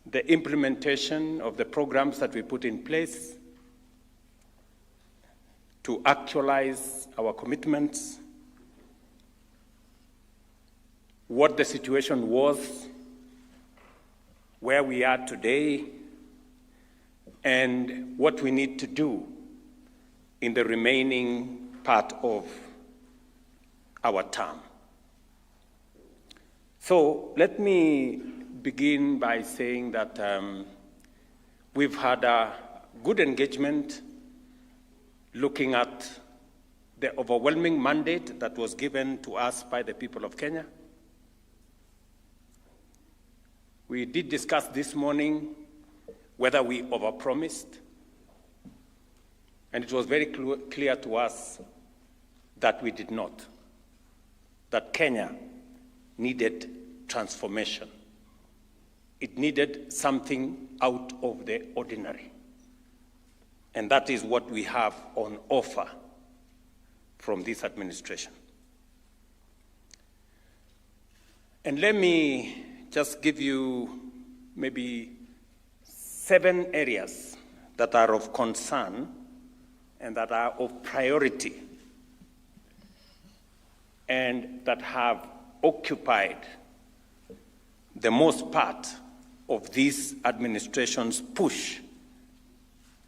the implementation of the programs that we put in place to actualize our commitments, what the situation was, where we are today, and what we need to do in the remaining part of our term. So let me begin by saying that we've had a good engagement looking at the overwhelming mandate that was given to us by the people of Kenya. We did discuss this morning whether we overpromised, and it was very clear to us that we did not, that Kenya needed transformation. It needed something out of the ordinary. And that is what we have on offer from this administration. And let me just give you maybe 7 areas that are of concern and that are of priority and that have occupied the most part of this administration's push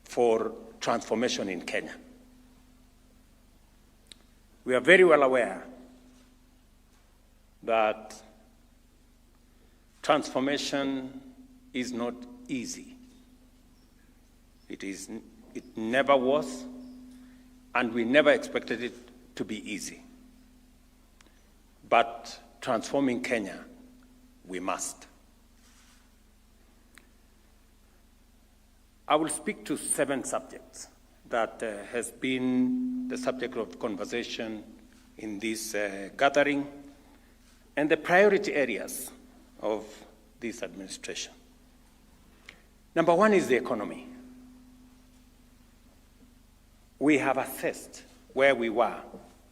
for transformation in Kenya. We are very well aware that transformation is not easy. It never was, and we never expected it to be easy. But transforming Kenya, we must. I will speak to 7 subjects that has been the subject of conversation in this gathering and the priority areas of this administration. Number 1 is the economy. We have assessed where we were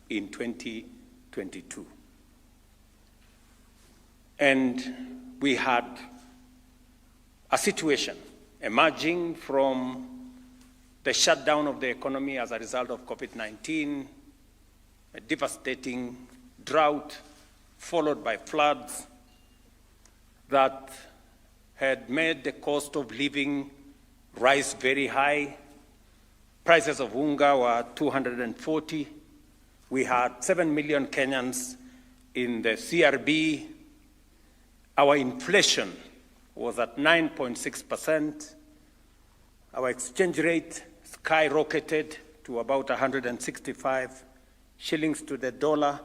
in 2022. And we had a situation emerging from the shutdown of the economy as a result of COVID-19, a devastating drought followed by floods that had made the cost of living rise very high. Prices of unga were 240. We had 7 million Kenyans in the CRB. Our inflation was at 9.6%. Our exchange rate skyrocketed to about 165 shillings to the dollar.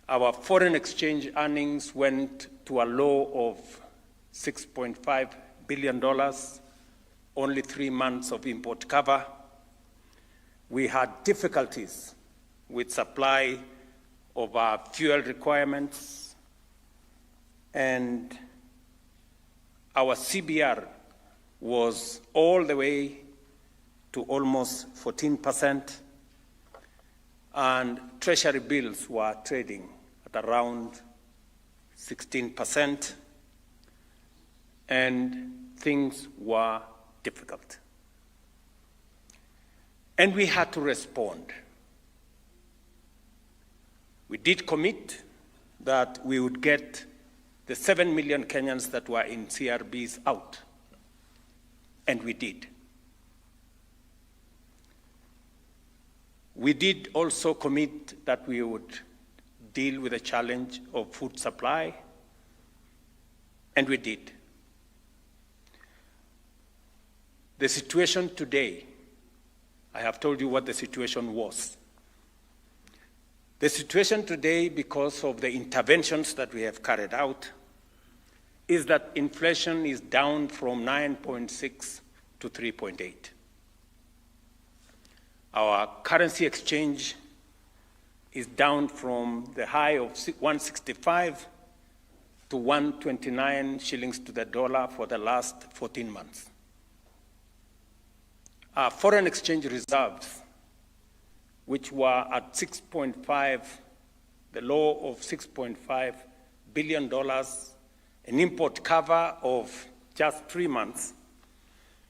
Our foreign exchange earnings went to a low of $6.5 billion, only 3 months of import cover. We had difficulties with supply of our fuel requirements, and our CBR was all the way to almost 14%, and treasury bills were trading at around 16%, and things were difficult. And we had to respond. We did commit that we would get the 7 million Kenyans that were in CRBs out, and we did. We did also commit that we would deal with the challenge of food supply, and we did. The situation today, I have told you what the situation was. The situation today, because of the interventions that we have carried out, is that inflation is down from 9.6 to 3.8. Our currency exchange is down from the high of 165 to 129 shillings to the dollar for the last 14 months. Our foreign exchange reserves, which were at 6.5, the low of $6.5 billion, an import cover of just 3 months,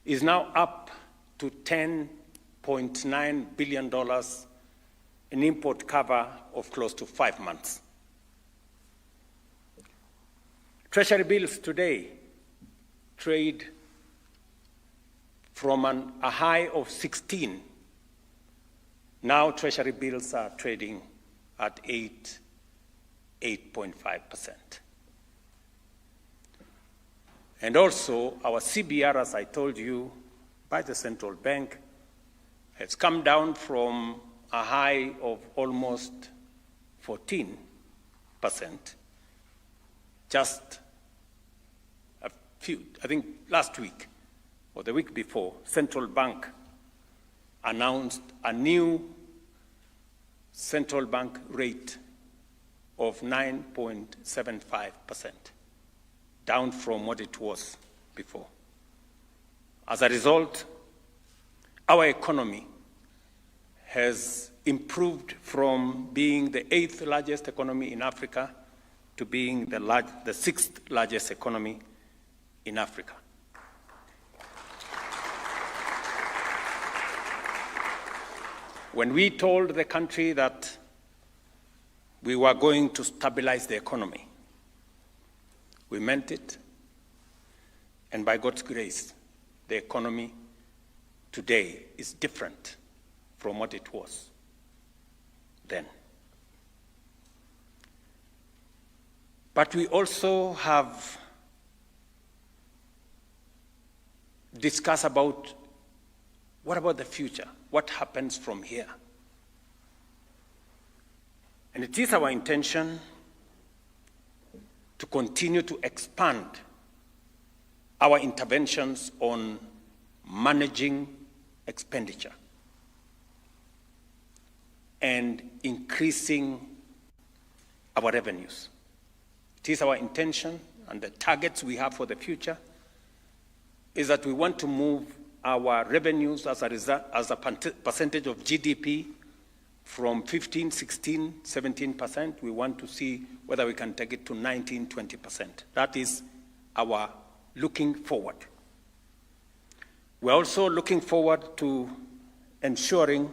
is now up to $10.9 billion, an import cover of close to 5 months. Treasury bills today trade from a high of 16. Now Treasury bills are trading at 8.5%. And also our CBR, as I told you, by the central bank, has come down from a high of almost 14%. Just a few, I think last week or the week before, central bank announced a new central bank rate of 9.75%, down from what it was before. As a result, our economy has improved from being the 8th largest economy in Africa to being the 6th largest economy in Africa. When we told the country that we were going to stabilize the economy, we meant it, and by God's grace, the economy today is different from what it was then. But we also have discussed about what about the future? What happens from here? And it is our intention to continue to expand our interventions on managing expenditure and increasing our revenues. It is our intention, and the targets we have for the future is that we want to move our revenues as a percentage of GDP from 15, 16, 17%. We want to see whether we can take it to 19, 20%. That is our looking forward. We're also looking forward to ensuring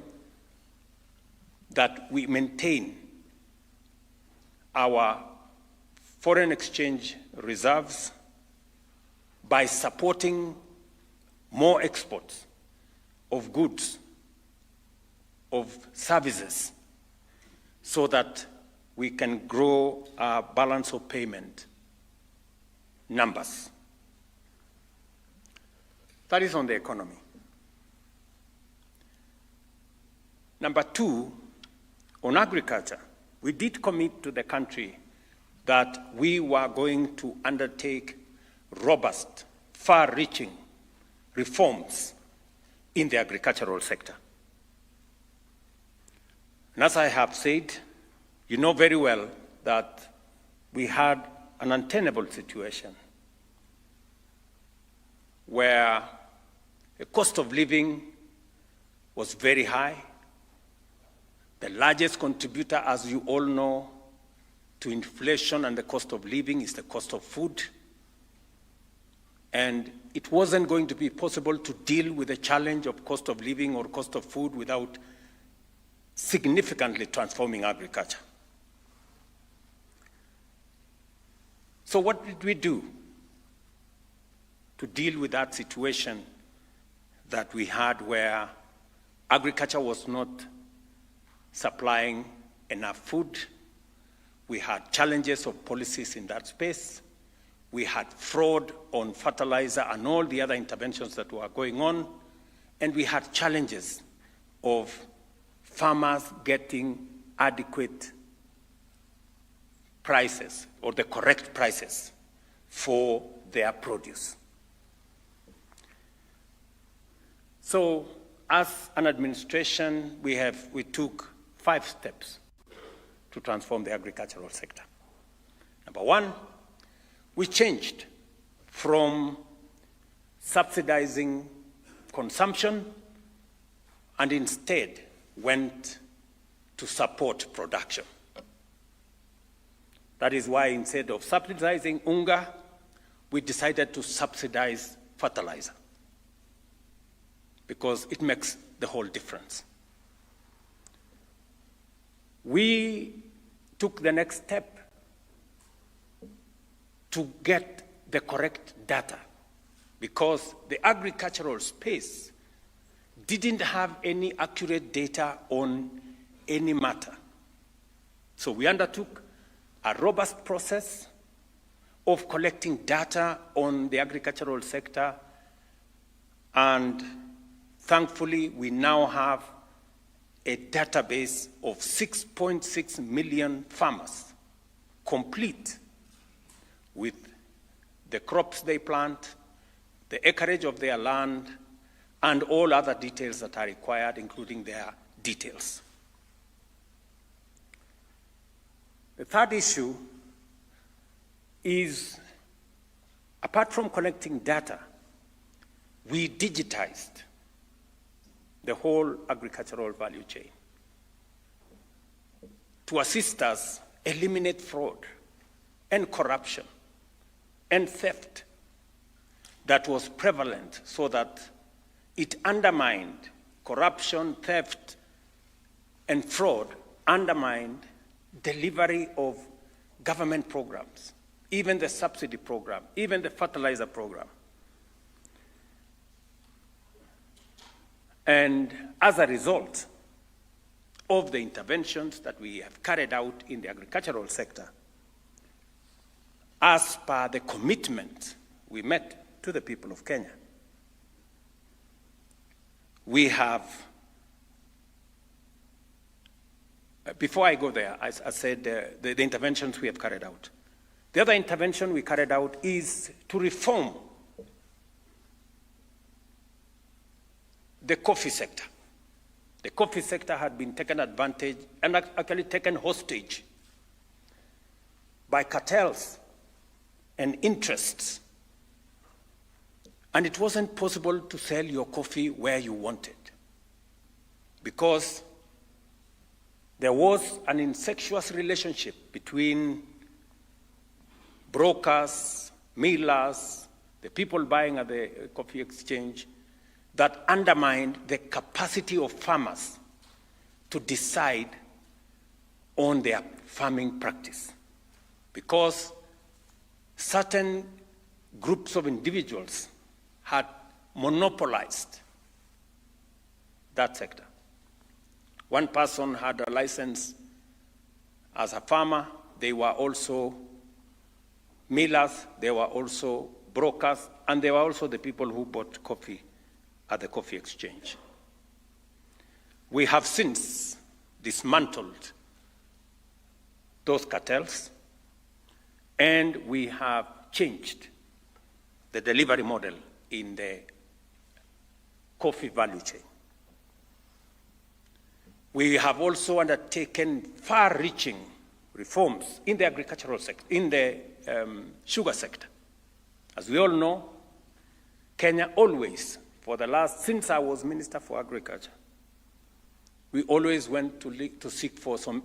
that we maintain our foreign exchange reserves by supporting more exports of goods, of services, so that we can grow our balance of payment numbers. That is on the economy. Number two, on agriculture, we did commit to the country that we were going to undertake robust, far-reaching reforms in the agricultural sector. And as I have said, you know very well that we had an untenable situation where the cost of living was very high. The largest contributor, as you all know, to inflation and the cost of living is the cost of food. And it wasn't going to be possible to deal with the challenge of cost of living or cost of food without significantly transforming agriculture. So what did we do to deal with that situation that we had where agriculture was not supplying enough food? We had challenges of policies in that space. We had fraud on fertilizer and all the other interventions that were going on. And we had challenges of farmers getting adequate prices or the correct prices for their produce. So as an administration, we took 5 steps to transform the agricultural sector. Number one, we changed from subsidizing consumption and instead went to support production. That is why instead of subsidizing unga, we decided to subsidize fertilizer because it makes the whole difference. We took the next step to get the correct data because the agricultural space didn't have any accurate data on any matter. So we undertook a robust process of collecting data on the agricultural sector, and thankfully we now have a database of 6.6 million farmers, complete with the crops they plant, the acreage of their land, and all other details that are required, including their details. The third issue is, apart from collecting data, we digitized the whole agricultural value chain to assist us eliminate fraud and corruption and theft that was prevalent, so that it undermined corruption, theft, and fraud, undermined delivery of government programs, even the subsidy program, even the fertilizer program. And as a result of the interventions that we have carried out in the agricultural sector, as per the commitment we made to the people of Kenya, we have, before I go there, I said the interventions we have carried out. The other intervention we carried out is to reform the coffee sector. The coffee sector had been taken advantage and actually taken hostage by cartels and interests. And it wasn't possible to sell your coffee where you wanted because there was an incestuous relationship between brokers, millers, the people buying at the coffee exchange, that undermined the capacity of farmers to decide on their farming practice, because certain groups of individuals had monopolized that sector. One person had a license as a farmer. They were also millers, they were also brokers, and they were also the people who bought coffee at the coffee exchange. We have since dismantled those cartels, and we have changed the delivery model in the coffee value chain. We have also undertaken far-reaching reforms in the agricultural sector, in the sugar sector. As we all know, Kenya always, since I was Minister for Agriculture, we always went to seek for some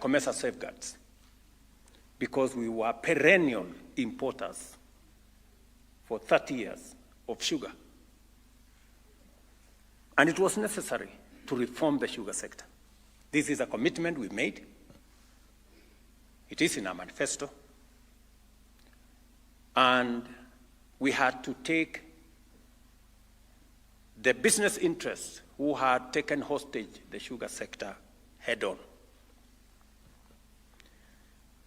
commercial safeguards, because we were perennial importers for 30 years of sugar. And it was necessary to reform the sugar sector. This is a commitment we made. It is in our manifesto. And we had to take the business interests who had taken hostage the sugar sector head on.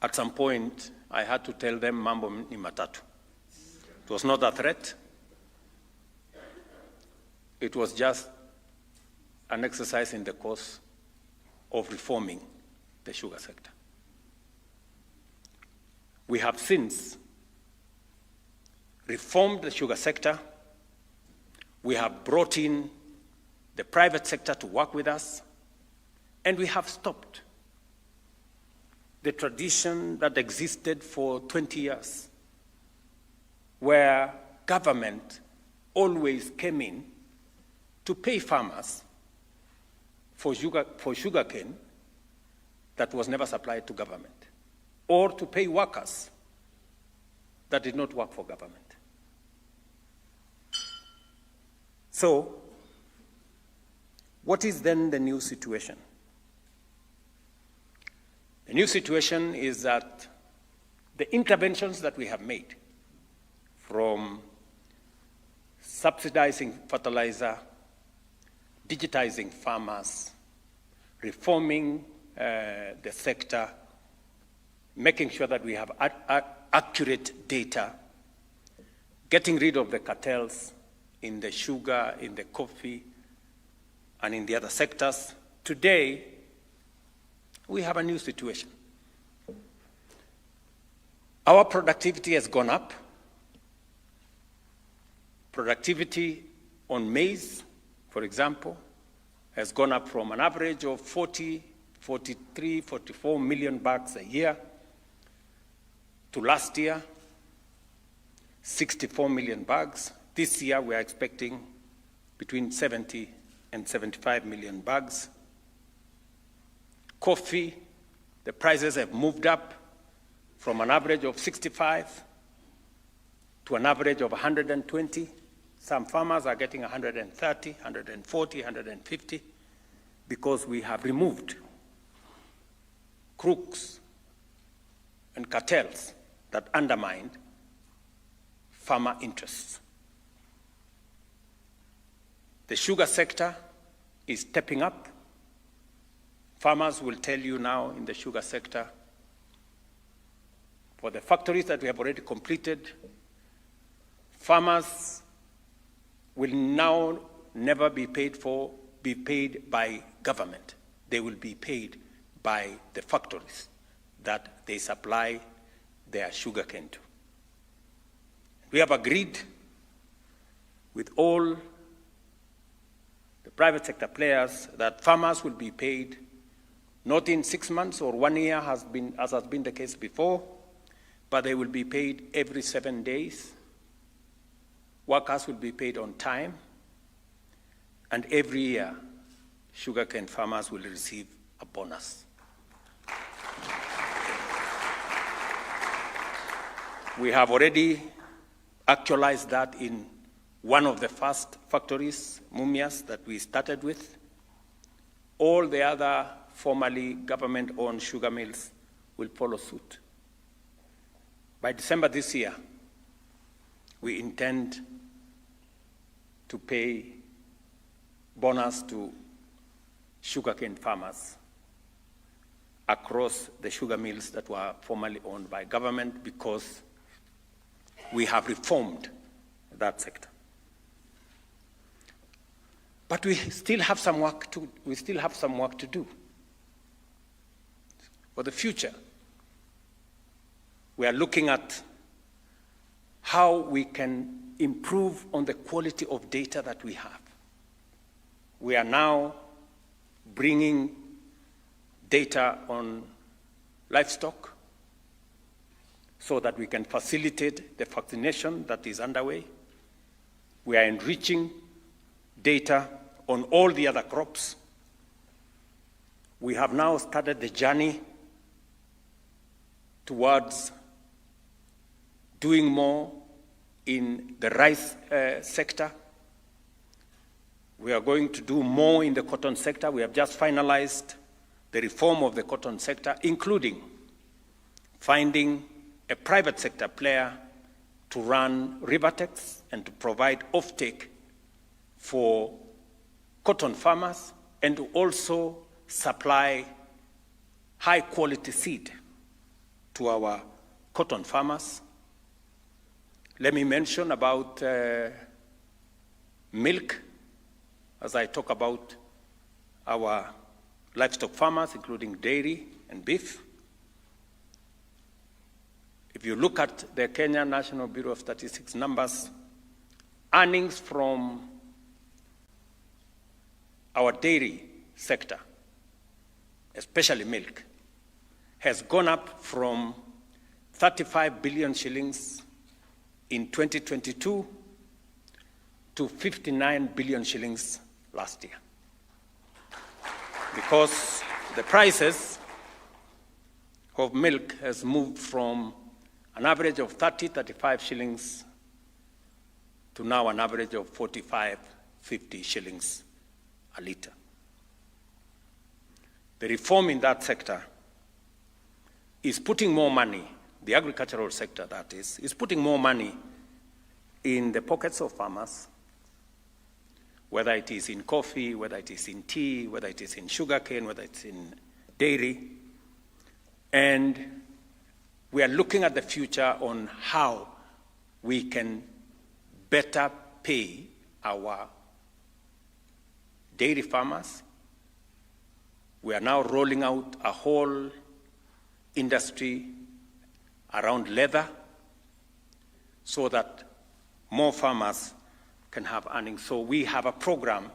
At some point, I had to tell them mambo ni matatu. It was not a threat. It was just an exercise in the course of reforming the sugar sector. We have since reformed the sugar sector. We have brought in the private sector to work with us, and we have stopped the tradition that existed for 20 years, where government always came in to pay farmers for sugarcane that was never supplied to government, or to pay workers that did not work for government. So, what is then the new situation? The new situation is that the interventions that we have made, from subsidizing fertilizer, digitizing farmers, reforming the sector, making sure that we have accurate data, getting rid of the cartels in the sugar, in the coffee, and in the other sectors. Today, we have a new situation. Our productivity has gone up. Productivity on maize, for example, has gone up from an average of 40, 43, 44 million bags a year to last year, 64 million bags. This year, we are expecting between 70 and 75 million bags. Coffee, the prices have moved up from an average of 65 to an average of 120. Some farmers are getting 130, 140, 150, because we have removed crooks and cartels that undermined farmer interests. The sugar sector is stepping up. Farmers will tell you now in the sugar sector, for the factories that we have already completed, farmers will now never be paid by government. They will be paid by the factories that they supply their sugarcane to. We have agreed with all the private sector players that farmers will be paid not in 6 months or 1 year, as has been the case before, but they will be paid every 7 days. Workers will be paid on time, and every year, sugarcane farmers will receive a bonus. We have already actualized that in one of the first factories, Mumias, that we started with. All the other formerly government-owned sugar mills will follow suit. By December this year, we intend to pay bonus to sugarcane farmers across the sugar mills that were formerly owned by government, because we have reformed that sector. But we still have some work to do for the future. We are looking at how we can improve on the quality of data that we have. We are now bringing data on livestock so that we can facilitate the vaccination that is underway. We are enriching data on all the other crops. We have now started the journey towards doing more in the rice sector. We are going to do more in the cotton sector. We have just finalized the reform of the cotton sector, including finding a private sector player to run Rivertex and to provide offtake for cotton farmers, and to also supply high-quality seed to our cotton farmers. Let me mention about milk, as I talk about our livestock farmers, including dairy and beef. If you look at the Kenya National Bureau of Statistics numbers, earnings from our dairy sector, especially milk, has gone up from 35 billion shillings in 2022 to 59 billion shillings last year. Because the prices of milk has moved from an average of 30, 35 shillings to now an average of 45, 50 shillings a litre. The reform in that sector is putting more money, the agricultural sector that is putting more money in the pockets of farmers, whether it is in coffee, whether it is in tea, whether it is in sugarcane, whether it's in dairy. And we are looking at the future on how we can better pay our dairy farmers. We are now rolling out a whole industry around leather so that more farmers can have earnings. So we have a program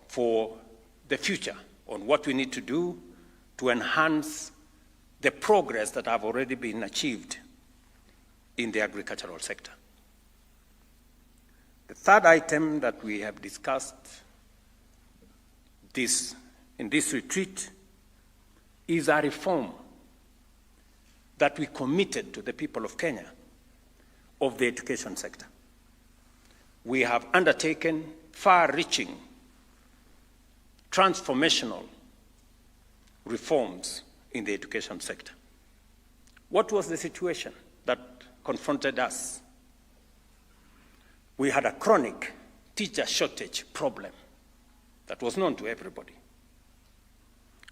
for the future on what we need to do to enhance the progress that have already been achieved in the agricultural sector. The third item that we have discussed in this retreat is a reform that we committed to the people of Kenya of the education sector. We have undertaken far-reaching, transformational reforms in the education sector. What was the situation that confronted us? We had a chronic teacher shortage problem that was known to everybody.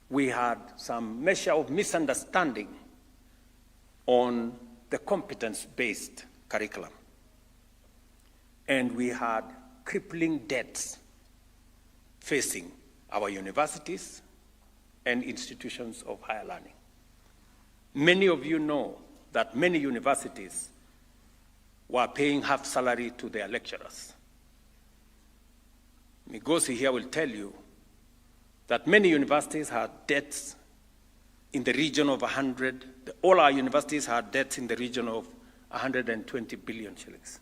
We had some measure of misunderstanding on the competence-based curriculum. And we had crippling debts facing our universities and institutions of higher learning. Many of you know that many universities were paying half salary to their lecturers. Migosi here will tell you that many universities had debts in the region of all our universities had debts in the region of 120 billion shillings.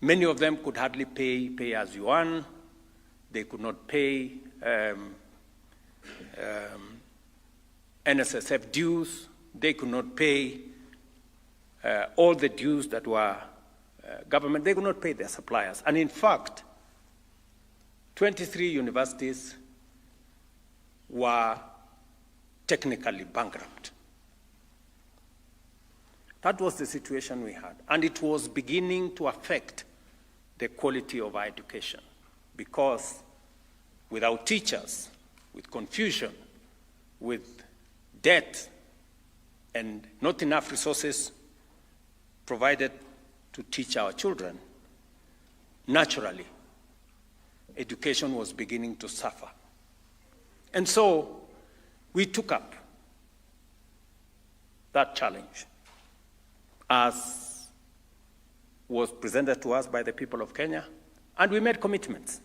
Many of them could hardly pay as you earn. They could not pay NSSF dues. They could not pay all the dues that were government. They could not pay their suppliers. And in fact, 23 universities were technically bankrupt. That was the situation we had. And it was beginning to affect the quality of our education, because without teachers, with confusion, with debt, and not enough resources provided to teach our children, naturally, education was beginning to suffer. And so we took up that challenge as was presented to us by the people of Kenya, and we made commitments.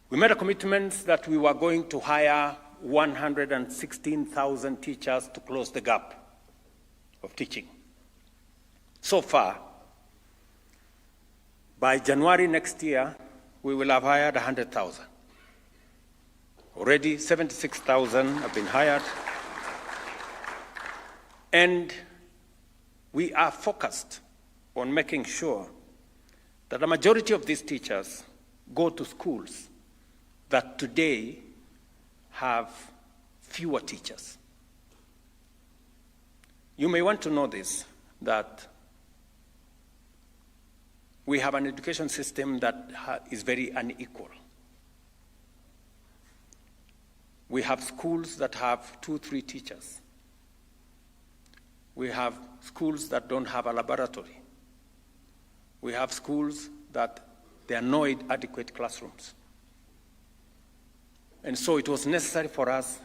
We made a commitment that we were going to hire 116,000 teachers to close the gap of teaching. So far, by January next year, we will have hired 100,000. Already 76,000 have been hired. And we are focused on making sure that the majority of these teachers go to schools that today have fewer teachers. You may want to know this, that we have an education system that is very unequal. We have schools that have 2, 3 teachers. We have schools that don't have a laboratory. We have schools that there are no adequate classrooms. And so it was necessary for us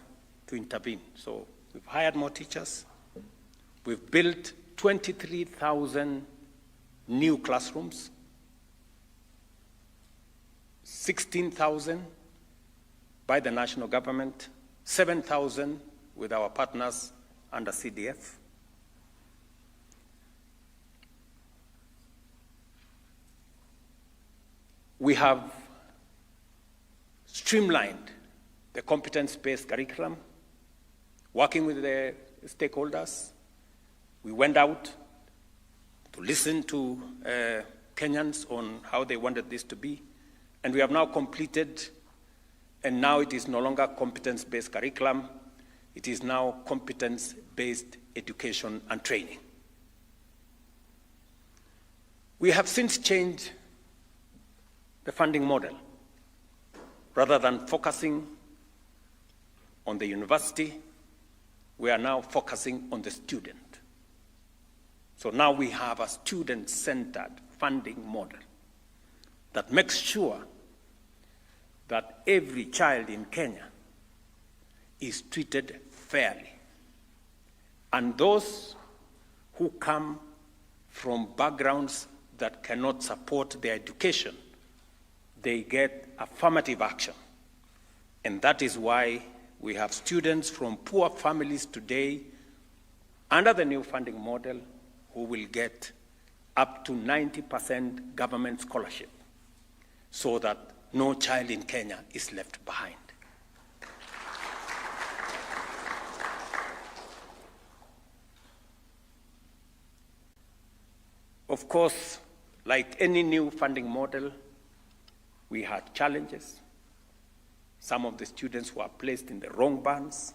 to intervene. So we've hired more teachers. We've built 23,000 new classrooms, 16,000 by the national government, 7,000 with our partners under CDF. We have streamlined the competence-based curriculum, working with the stakeholders, We went out to listen to Kenyans on how they wanted this to be, and we have now completed, and now it is no longer competence-based curriculum, it is now competence-based education and training. We have since changed the funding model. Rather than focusing on the university, we are now focusing on the student. So now we have a student-centered funding model that makes sure that every child in Kenya is treated fairly. And those who come from backgrounds that cannot support their education, they get affirmative action. And that is why we have students from poor families today under the new funding model who will get up to 90% government scholarship so that no child in Kenya is left behind. Of course, like any new funding model, we had challenges. Some of the students were placed in the wrong bands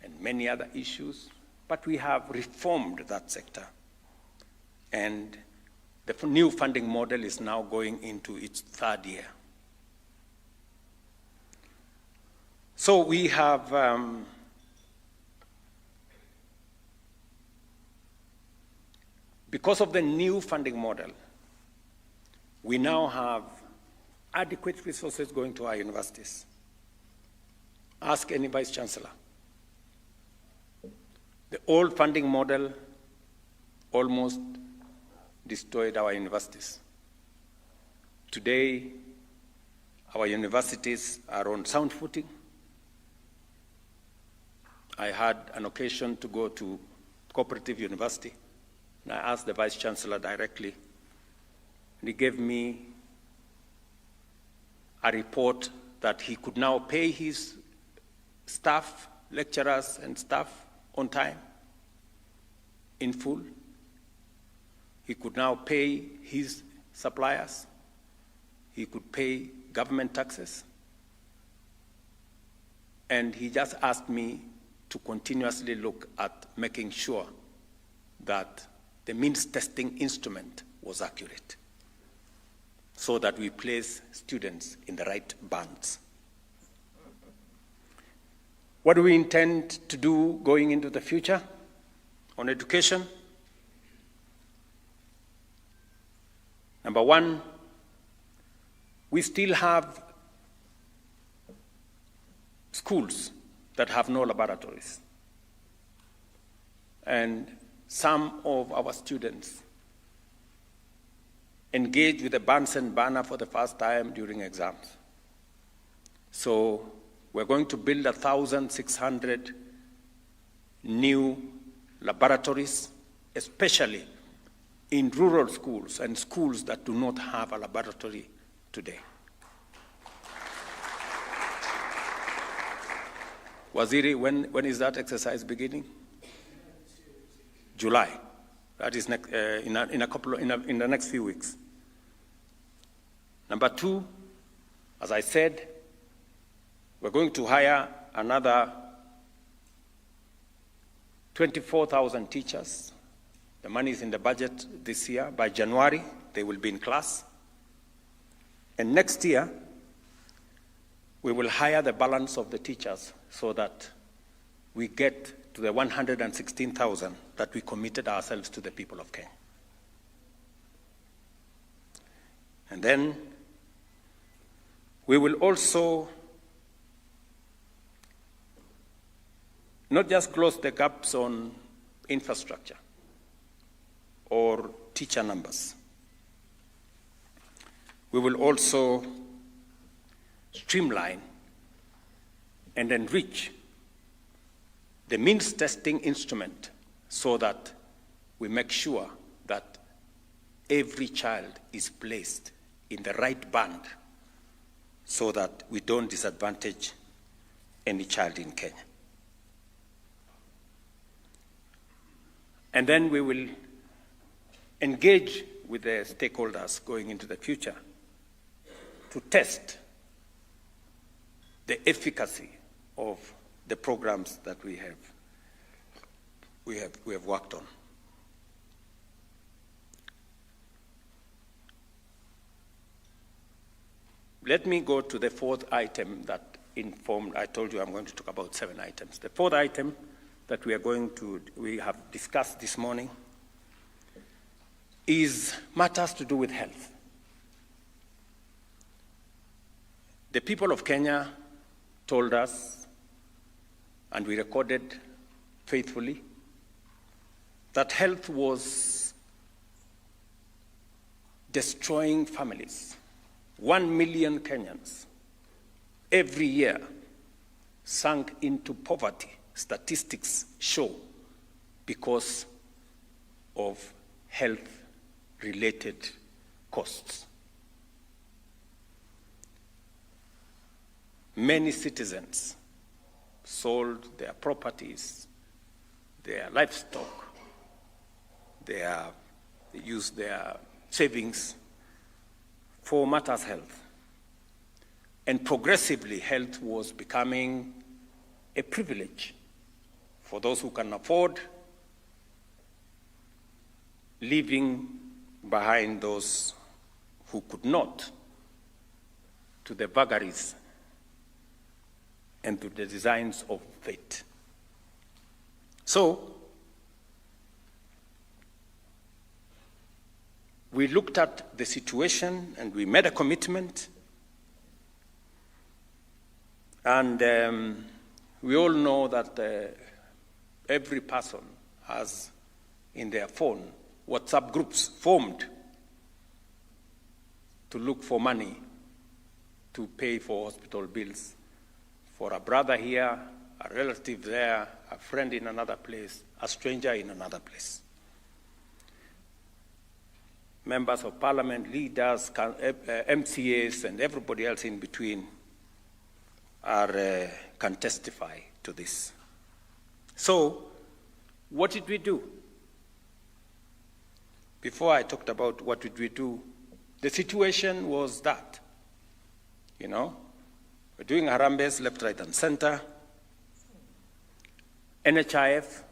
and many other issues, but we have reformed that sector. And the new funding model is now going into its third year. So we have because of the new funding model, we now have adequate resources going to our universities. Ask any vice chancellor. The old funding model almost destroyed our universities. Today, our universities are on sound footing. I had an occasion to go to Cooperative University, and I asked the Vice Chancellor directly, and he gave me a report that he could now pay his staff, lecturers and staff on time, in full. He could now pay his suppliers. He could pay government taxes. And he just asked me to continuously look at making sure that the means testing instrument was accurate so that we place students in the right bands. What do we intend to do going into the future on education? Number one, we still have schools that have no laboratories. And some of our students engage with the Bunsen burner for the first time during exams. So we're going to build 1,600 new laboratories, especially in rural schools and schools that do not have a laboratory today. Waziri, when is that exercise beginning? July. That is next, in the next few weeks. Number two, as I said, we're going to hire another 24,000 teachers. The money is in the budget this year. By January, they will be in class. And next year, we will hire the balance of the teachers so that we get to the 116,000 that we committed ourselves to the people of Kenya. And then we will also not just close the gaps on infrastructure or teacher numbers. We will also streamline and enrich the means testing instrument so that we make sure that every child is placed in the right band so that we don't disadvantage any child in Kenya. And then we will engage with the stakeholders going into the future to test the efficacy of the programs that we have worked on. Let me go to the fourth item that informed. I told you I'm going to talk about 7 items. The fourth item that we have discussed this morning is matters to do with health. The people of Kenya told us, and we recorded faithfully, that health was destroying families. 1 million Kenyans every year sunk into poverty, statistics show, because of health-related costs. Many citizens sold their properties, their livestock, they used their savings for matters health. And progressively, health was becoming a privilege for those who can afford, leaving behind those who could not, to the vagaries and to the designs of fate. So, we looked at the situation and we made a commitment, and we all know that every person has in their phone WhatsApp groups formed to look for money to pay for hospital bills for a brother here, a relative there, a friend in another place, a stranger in another place. Members of parliament, leaders, MCAs, and everybody else in between can testify to this. So, what did we do? Before I talked about what did we do, the situation was that, we're doing Harambes left, right, and center. NHIF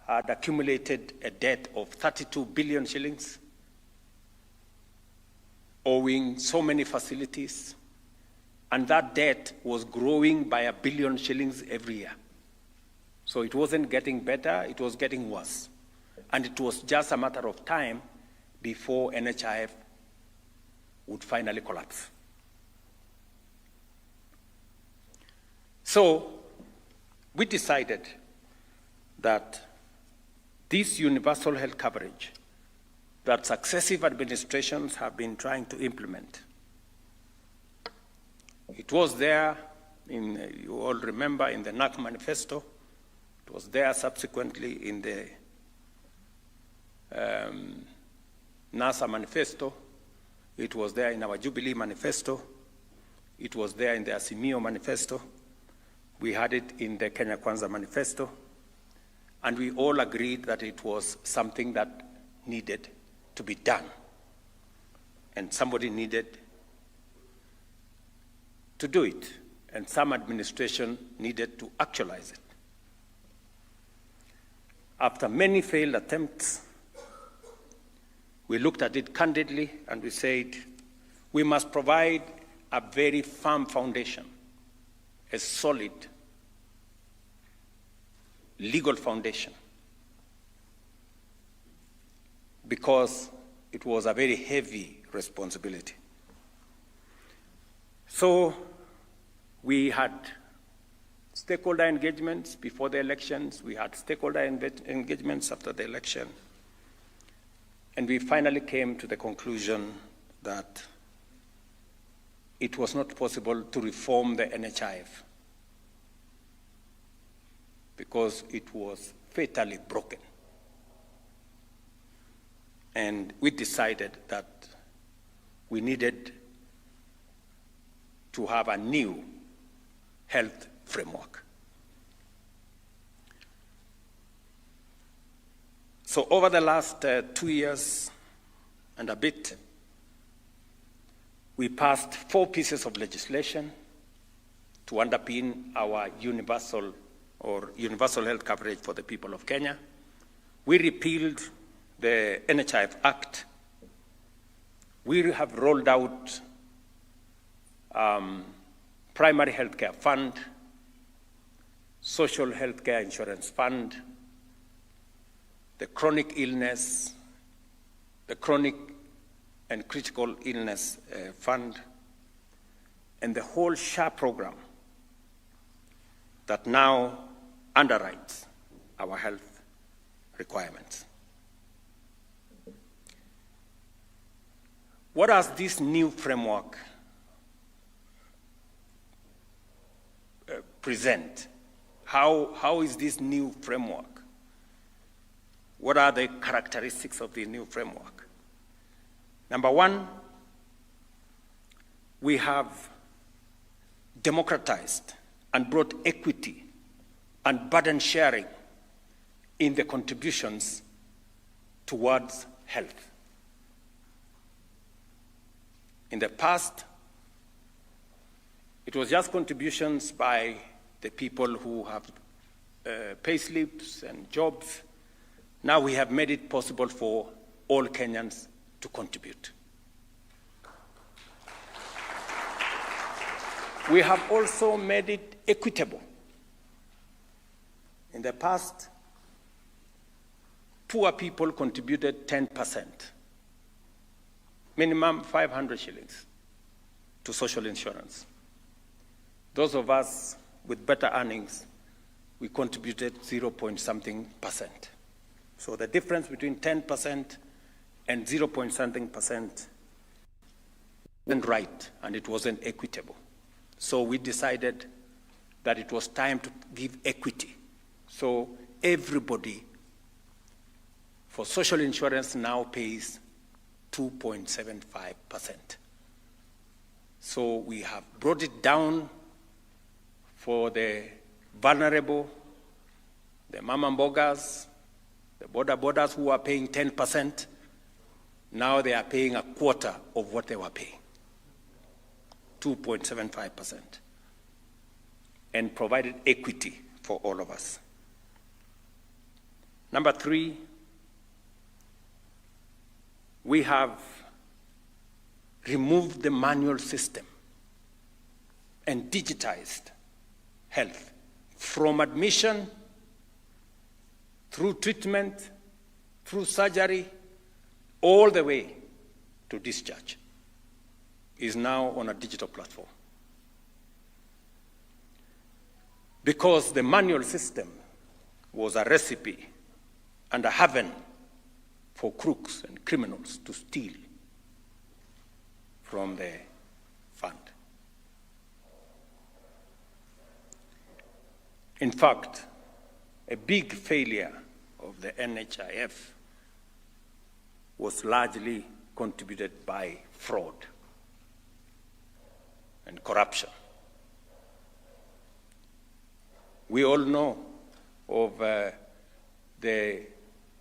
had accumulated a debt of 32 billion shillings, owing so many facilities, and that debt was growing by 1 billion shillings every year. So it wasn't getting better, it was getting worse. And it was just a matter of time before NHIF would finally collapse. So we decided that this universal health coverage that successive administrations have been trying to implement, it was there, you all remember, in the NAC manifesto. It was there subsequently in the NASA manifesto. It was there in our Jubilee manifesto. It was there in the Azimio manifesto. We had it in the Kenya Kwanza manifesto. And we all agreed that it was something that needed to be done. And somebody needed to do it. And some administration needed to actualize it. After many failed attempts, we looked at it candidly and we said, we must provide a very firm foundation, a solid legal foundation, because it was a very heavy responsibility. So we had stakeholder engagements before the elections, we had stakeholder engagements after the election, and we finally came to the conclusion that it was not possible to reform the NHIF because it was fatally broken. And we decided that we needed to have a new health framework. So over the last 2 years and a bit, we passed 4 pieces of legislation to underpin our universal health coverage for the people of Kenya. We repealed the NHIF Act. We have rolled out primary healthcare fund, social healthcare insurance fund, the chronic illness, the chronic and critical illness fund, and the whole SHA program that now underwrites our health requirements. What does this new framework present? How is this new framework? What are the characteristics of the new framework? Number one, we have democratized and brought equity and burden sharing in the contributions towards health. In the past, it was just contributions by the people who have pay slips and jobs. Now we have made it possible for all Kenyans to contribute. We have also made it equitable. In the past, poor people contributed 10%, minimum 500 shillings to social insurance. Those of us with better earnings, we contributed 0.something%. So the difference between 10% and 0.something% wasn't right, and it wasn't equitable. So we decided that it was time to give equity. So everybody for social insurance now pays 2.75%. So we have brought it down for the vulnerable, the mama mbogas, the borders who are paying 10%. Now they are paying a quarter of what they were paying, 2.75%, and provided equity for all of us. Number 3, we have removed the manual system and digitized health from admission, through treatment, through surgery, all the way to discharge is now on a digital platform. Because the manual system was a recipe and a haven for crooks and criminals to steal from the fund. In fact, a big failure of the NHIF was largely contributed by fraud and corruption. We all know of the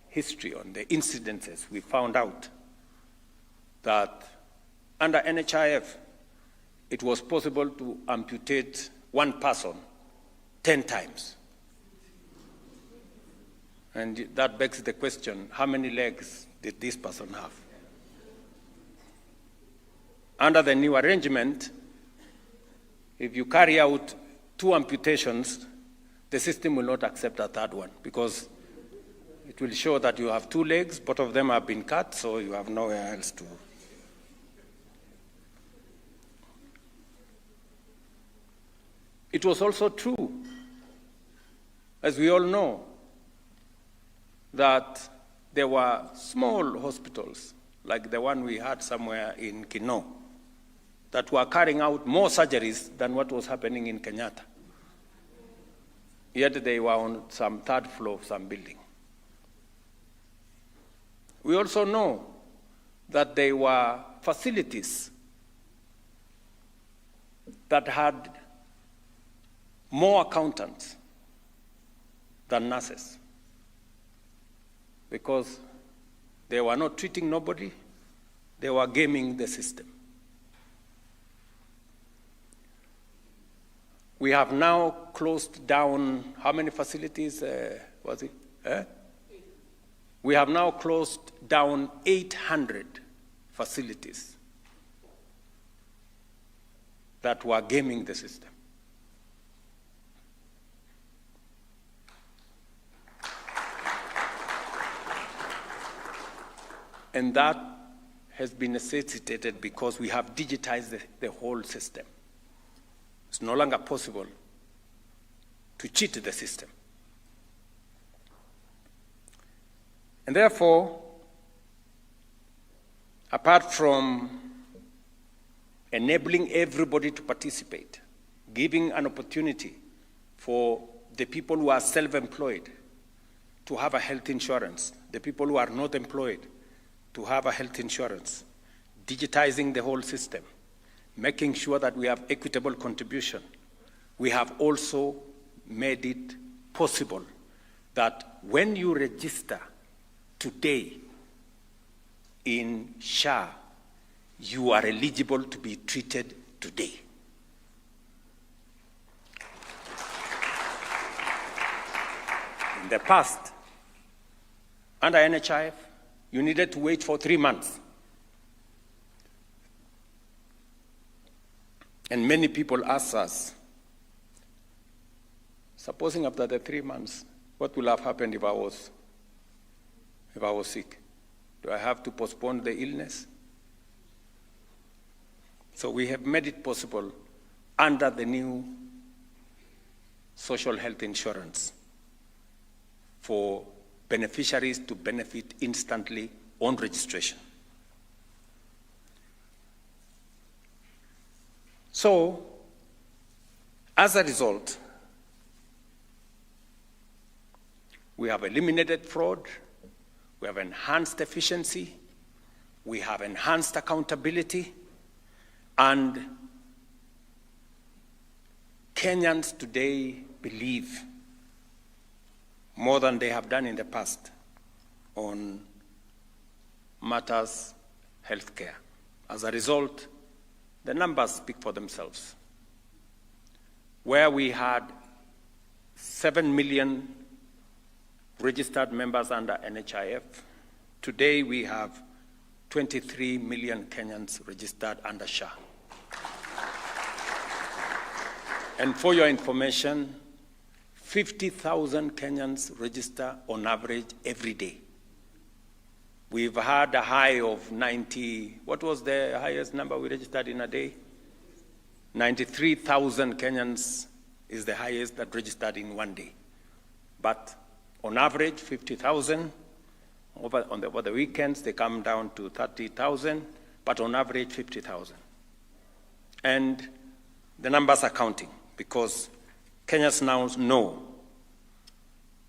history on the incidences. We found out that under NHIF, it was possible to amputate one person 10 times. And that begs the question, how many legs did this person have? Under the new arrangement, if you carry out 2 amputations, the system will not accept a third one because it will show that you have 2 legs, both of them have been cut, so you have nowhere else to. It was also true, as we all know, that there were small hospitals, like the one we had somewhere in Kino, that were carrying out more surgeries than what was happening in Kenyatta. Yet they were on some 3rd floor of some building. We also know that there were facilities that had more accountants than nurses. because they were not treating nobody, they were gaming the system. We have now closed down, how many facilities was it? We have now closed down 800 facilities that were gaming the system. And that has been necessitated because we have digitized the whole system. It's no longer possible to cheat the system. And therefore, apart from enabling everybody to participate, giving an opportunity for the people who are self-employed to have a health insurance, the people who are not employed to have a health insurance, digitizing the whole system, making sure that we have equitable contribution, we have also made it possible that when you register today in SHA, you are eligible to be treated today. In the past, under NHIF, you needed to wait for 3 months. And many people ask us, supposing after the 3 months, what will have happened if I was sick? Do I have to postpone the illness? So we have made it possible under the new social health insurance for beneficiaries to benefit instantly on registration. So, as a result, we have eliminated fraud, we have enhanced efficiency, we have enhanced accountability, and Kenyans today believe more than they have done in the past on matters healthcare. As a result, the numbers speak for themselves. Where we had 7 million registered members under NHIF, today we have 23 million Kenyans registered under SHA. And for your information, 50,000 Kenyans register on average every day. We've had a high of 90, what was the highest number we registered in a day? 93,000 Kenyans is the highest that registered in one day. But on average, 50,000. Over the weekends, they come down to 30,000, but on average, 50,000. And the numbers are counting because Kenyans now know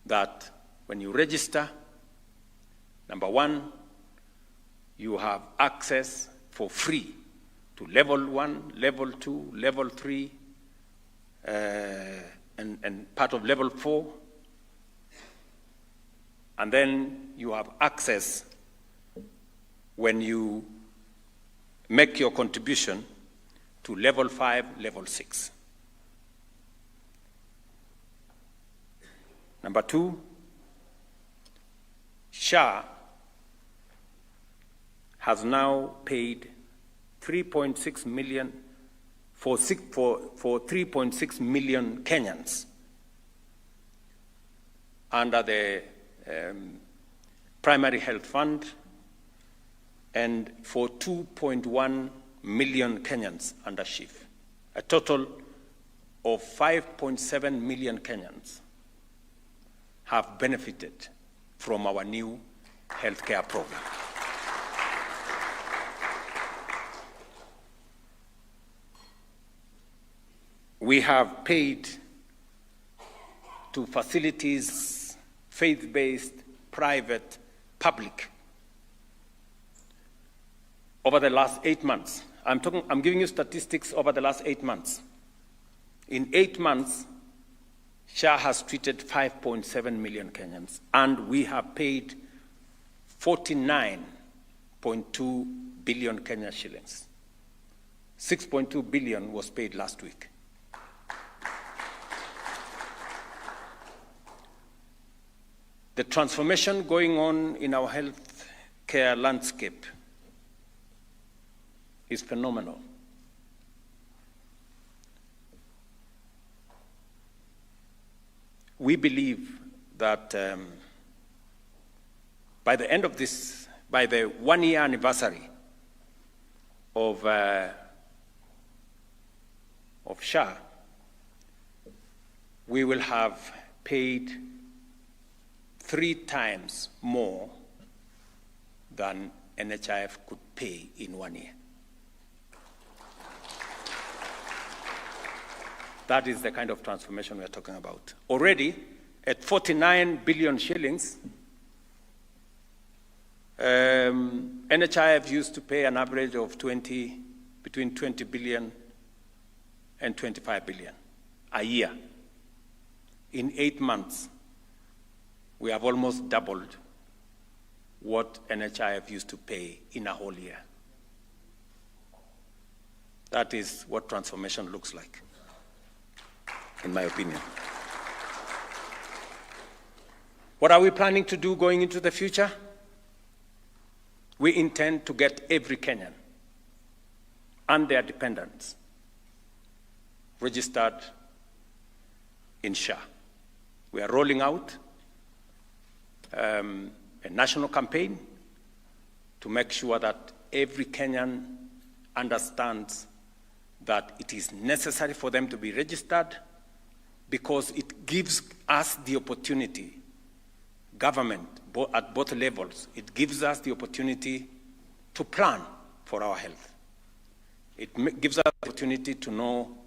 that when you register, number one, you have access for free to level 1, level 2, level 3, and part of level 4. And then you have access when you make your contribution to level 5, level 6. Number 2, SHA has now paid 3.6 million for 3.6 million Kenyans under the Primary Health Fund and for 2.1 million Kenyans under SHIF, a total of 5.7 million Kenyans have benefited from our new healthcare program. We have paid to facilities, faith-based, private, public, over the last 8 months. I'm giving you statistics over the last 8 months. In 8 months, SHA has treated 5.7 million Kenyans, and we have paid 49.2 billion Kenya shillings. 6.2 billion was paid last week. The transformation going on in our health care landscape is phenomenal. We believe that by the end of this, by the 1-year anniversary of SHA, we will have paid 3 times more than NHIF could pay in 1 year. That is the kind of transformation we're talking about. Already, at 49 billion shillings, NHIF used to pay an average of between 20 billion and 25 billion a year. In 8 months, we have almost doubled what NHIF used to pay in a whole year. That is what transformation looks like, in my opinion. What are we planning to do going into the future? We intend to get every Kenyan and their dependents registered in SHA. We are rolling out a national campaign to make sure that every Kenyan understands that it is necessary for them to be registered, because it gives us the opportunity, government at both levels, it gives us the opportunity to plan for our health. It gives us the opportunity to know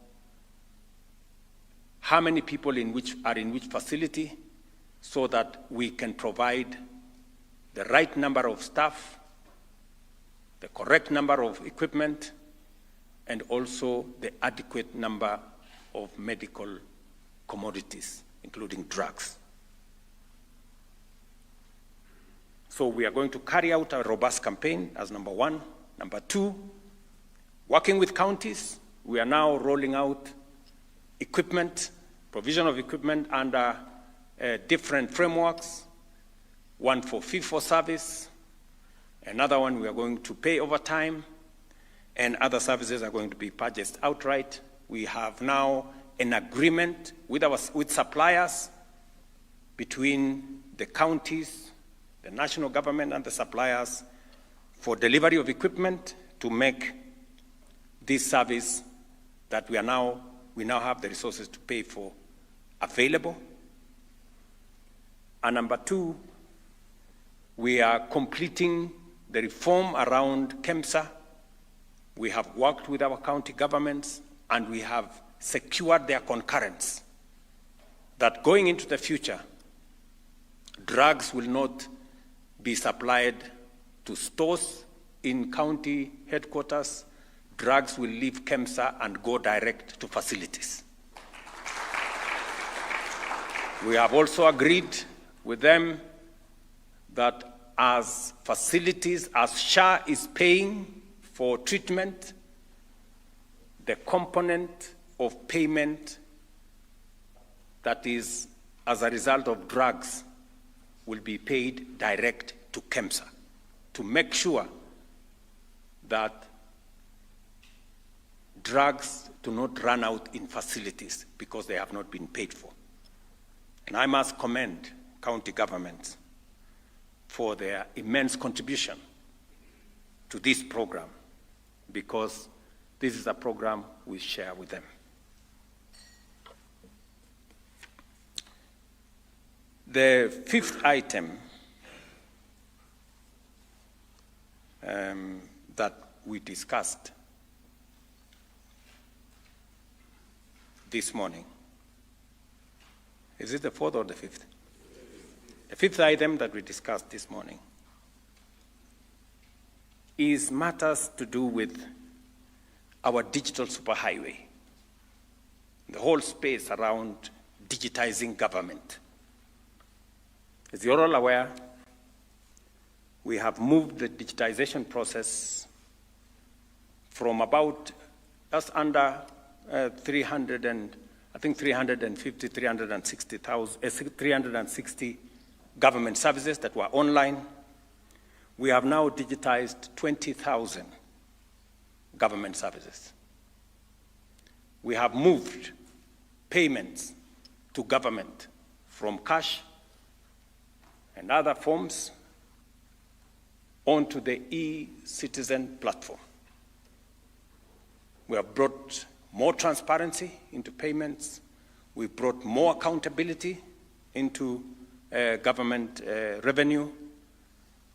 how many people are in which facility, so that we can provide the right number of staff, the correct number of equipment, and also the adequate number of medical commodities, including drugs. So we are going to carry out a robust campaign as number 1. Number 2, working with counties, we are now rolling out equipment, provision of equipment under different frameworks, one for fee-for-service, another one we are going to pay over time, and other services are going to be purchased outright. We have now an agreement with suppliers between the counties, the national government, and the suppliers for delivery of equipment to make this service that we now have the resources to pay for available. And number 2, we are completing the reform around KEMSA. We have worked with our county governments, and we have secured their concurrence that going into the future, drugs will not be supplied to stores in county headquarters. Drugs will leave KEMSA and go direct to facilities. We have also agreed with them that as facilities, as SHA is paying for treatment, the component of payment that is as a result of drugs will be paid direct to KEMSA, to make sure that drugs do not run out in facilities because they have not been paid for. And I must commend county governments for their immense contribution to this program, because this is a program we share with them. The 5th item that we discussed this morning, is it the 4th or the 5th? The 5th item that we discussed this morning is matters to do with our digital superhighway, the whole space around digitizing government. As you're all aware, we have moved the digitization process from about just under 360 government services that were online. We have now digitized 20,000 government services. We have moved payments to government from cash and other forms onto the e-citizen platform. We have brought more transparency into payments. We've brought more accountability into government revenue.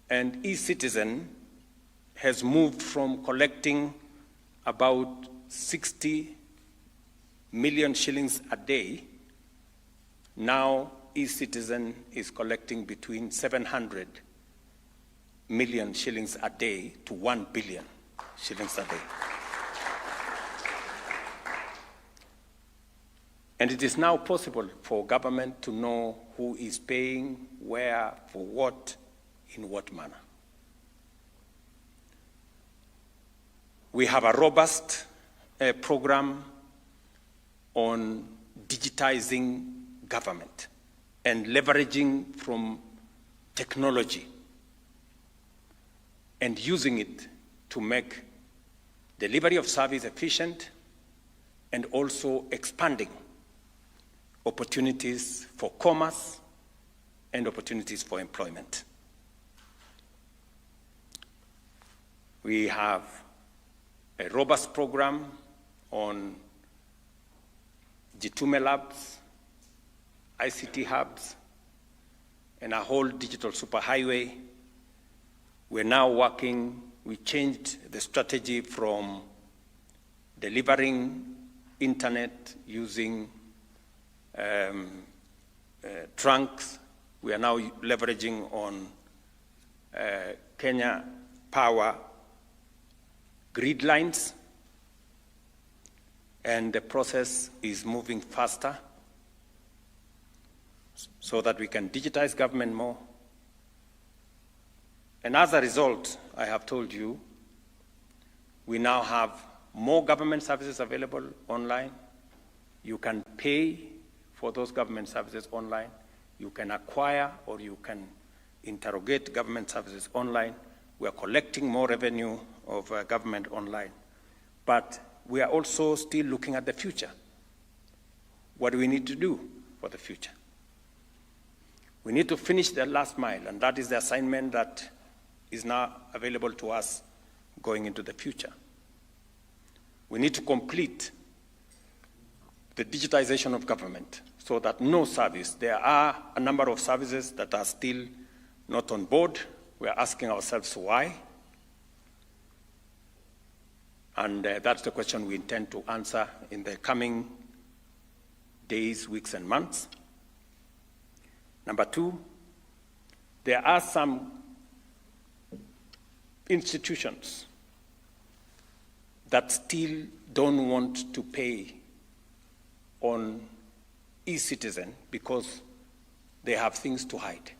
And e-citizen has moved from collecting about 60 million shillings a day. Now e-citizen is collecting between 700 million shillings a day to 1 billion shillings a day. And it is now possible for government to know who is paying, where, for what, in what manner. We have a robust program on digitizing government and leveraging from technology and using it to make delivery of service efficient and also expanding opportunities for commerce and opportunities for employment. We have a robust program on Jitume labs, ICT hubs, and a whole digital superhighway. We're now working, we changed the strategy from delivering internet using trunks. We are now leveraging on Kenya Power grid lines, and the process is moving faster so that we can digitize government more. And as a result, I have told you, we now have more government services available online. You can pay for those government services online. You can acquire or you can interrogate government services online. We are collecting more revenue of government online. But we are also still looking at the future. What do we need to do for the future? We need to finish the last mile, and that is the assignment that is now available to us going into the future. We need to complete the digitization of government so that no service, there are a number of services that are still not on board. We are asking ourselves why. And that's the question we intend to answer in the coming days, weeks, and months. Number two, there are some institutions that still don't want to pay on e-citizen because they have things to hide.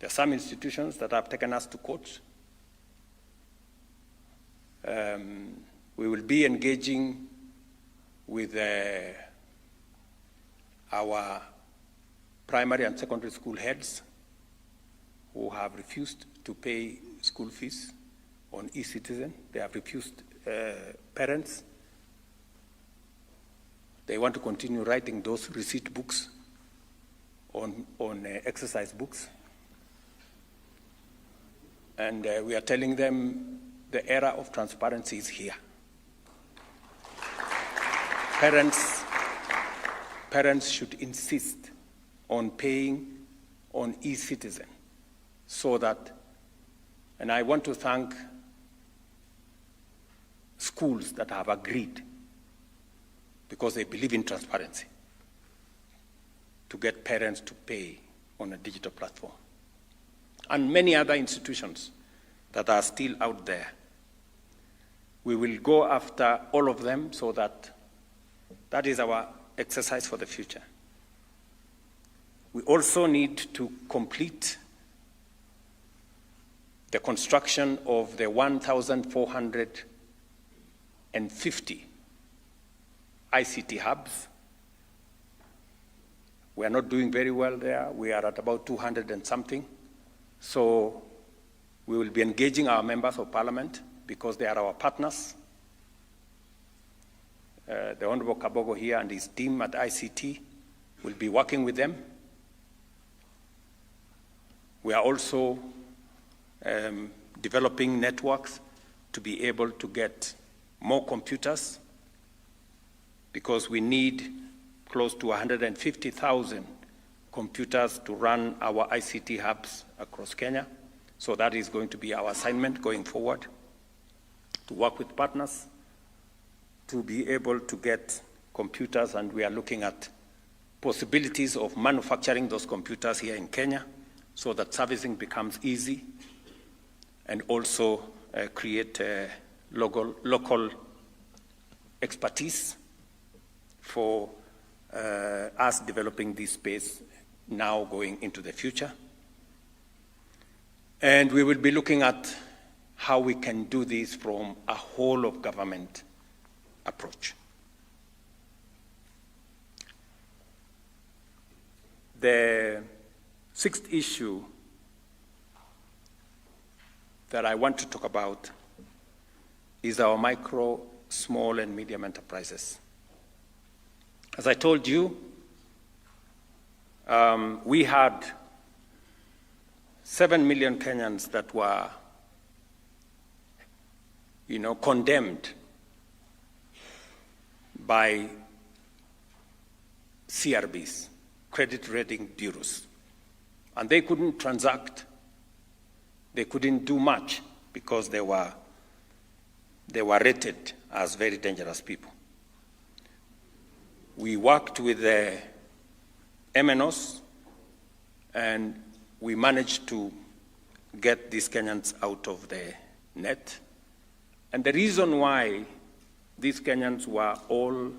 There are some institutions that have taken us to court. We will be engaging with our primary and secondary school heads who have refused to pay school fees on e-citizen. They have refused parents. They want to continue writing those receipt books on exercise books. And we are telling them the era of transparency is here. Parents should insist on paying on e-citizen so that, and I want to thank schools that have agreed because they believe in transparency to get parents to pay on a digital platform. And many other institutions that are still out there. We will go after all of them so that is our exercise for the future. We also need to complete the construction of the 1,450 ICT hubs. We are not doing very well there. We are at about 200 and something. So we will be engaging our members of parliament because they are our partners. The Honorable Kabogo here and his team at ICT will be working with them. We are also developing networks to be able to get more computers because we need close to 150,000 computers to run our ICT hubs across Kenya. So that is going to be our assignment going forward, to work with partners to be able to get computers, and we are looking at possibilities of manufacturing those computers here in Kenya so that servicing becomes easy, and also create local expertise for us developing this space now going into the future. And we will be looking at how we can do this from a whole of government approach. The sixth issue that I want to talk about is our micro, small, and medium enterprises. As I told you, we had 7 million Kenyans that were, condemned by CRBs, credit rating bureaus. And they couldn't transact, they couldn't do much because they were rated as very dangerous people. We worked with the MNOs and we managed to get these Kenyans out of the net. And the reason why these Kenyans were all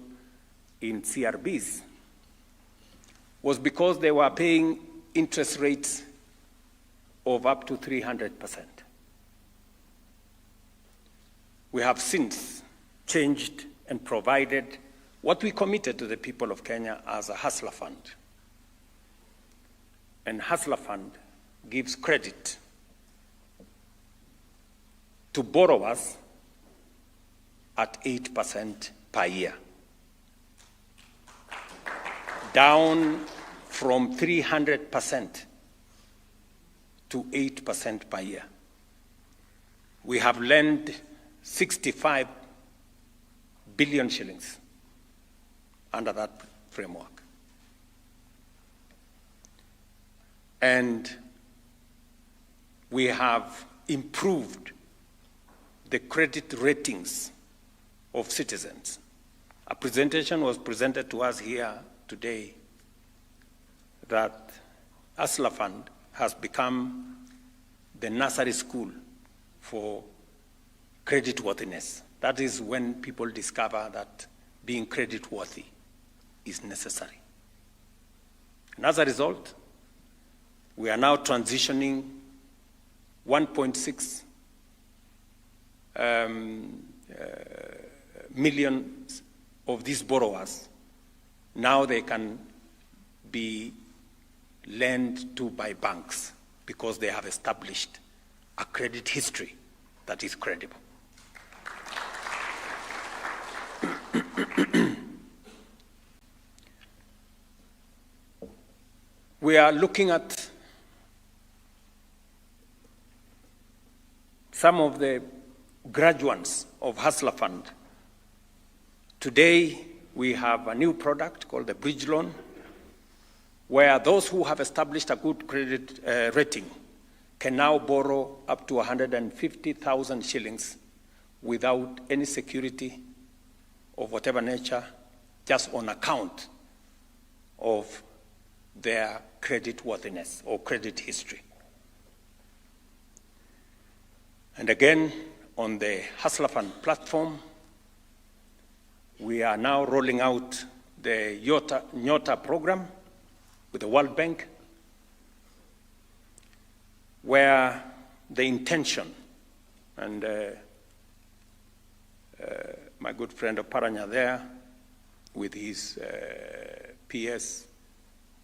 in CRBs was because they were paying interest rates of up to 300%. We have since changed and provided what we committed to the people of Kenya as a hustler fund. And hustler fund gives credit to borrowers at 8% per year, down from 300% to 8% per year. We have lent 65 billion shillings under that framework. And we have improved the credit ratings of citizens. A presentation was presented to us here today that Hustler Fund has become the nursery school for creditworthiness. That is when people discover that being creditworthy is necessary. And as a result, we are now transitioning 1.6 million of these borrowers. Now they can be lent to by banks because they have established a credit history that is credible. We are looking at some of the graduates of Hustler Fund. Today, we have a new product called the Bridge Loan, where those who have established a good credit rating can now borrow up to 150,000 shillings without any security of whatever nature, just on account of their creditworthiness or credit history. And again, on the Hustler Fund platform, we are now rolling out the Nyota program with the World Bank, where the intention, and my good friend Oparanya there, with his PS,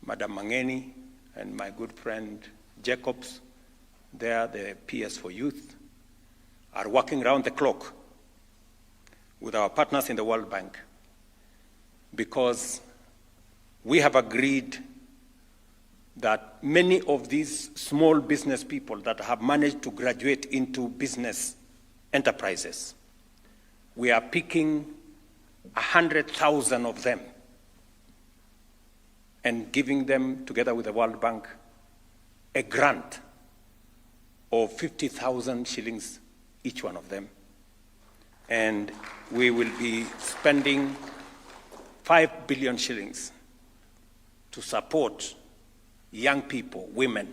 Madam Mangeni, and my good friend Jacobs, there, the PS for Youth, are working around the clock with our partners in the World Bank, because we have agreed that many of these small business people that have managed to graduate into business enterprises, we are picking 100,000 of them and giving them, together with the World Bank, a grant of 50,000 shillings each one of them. And we will be spending 5 billion shillings to support young people, women.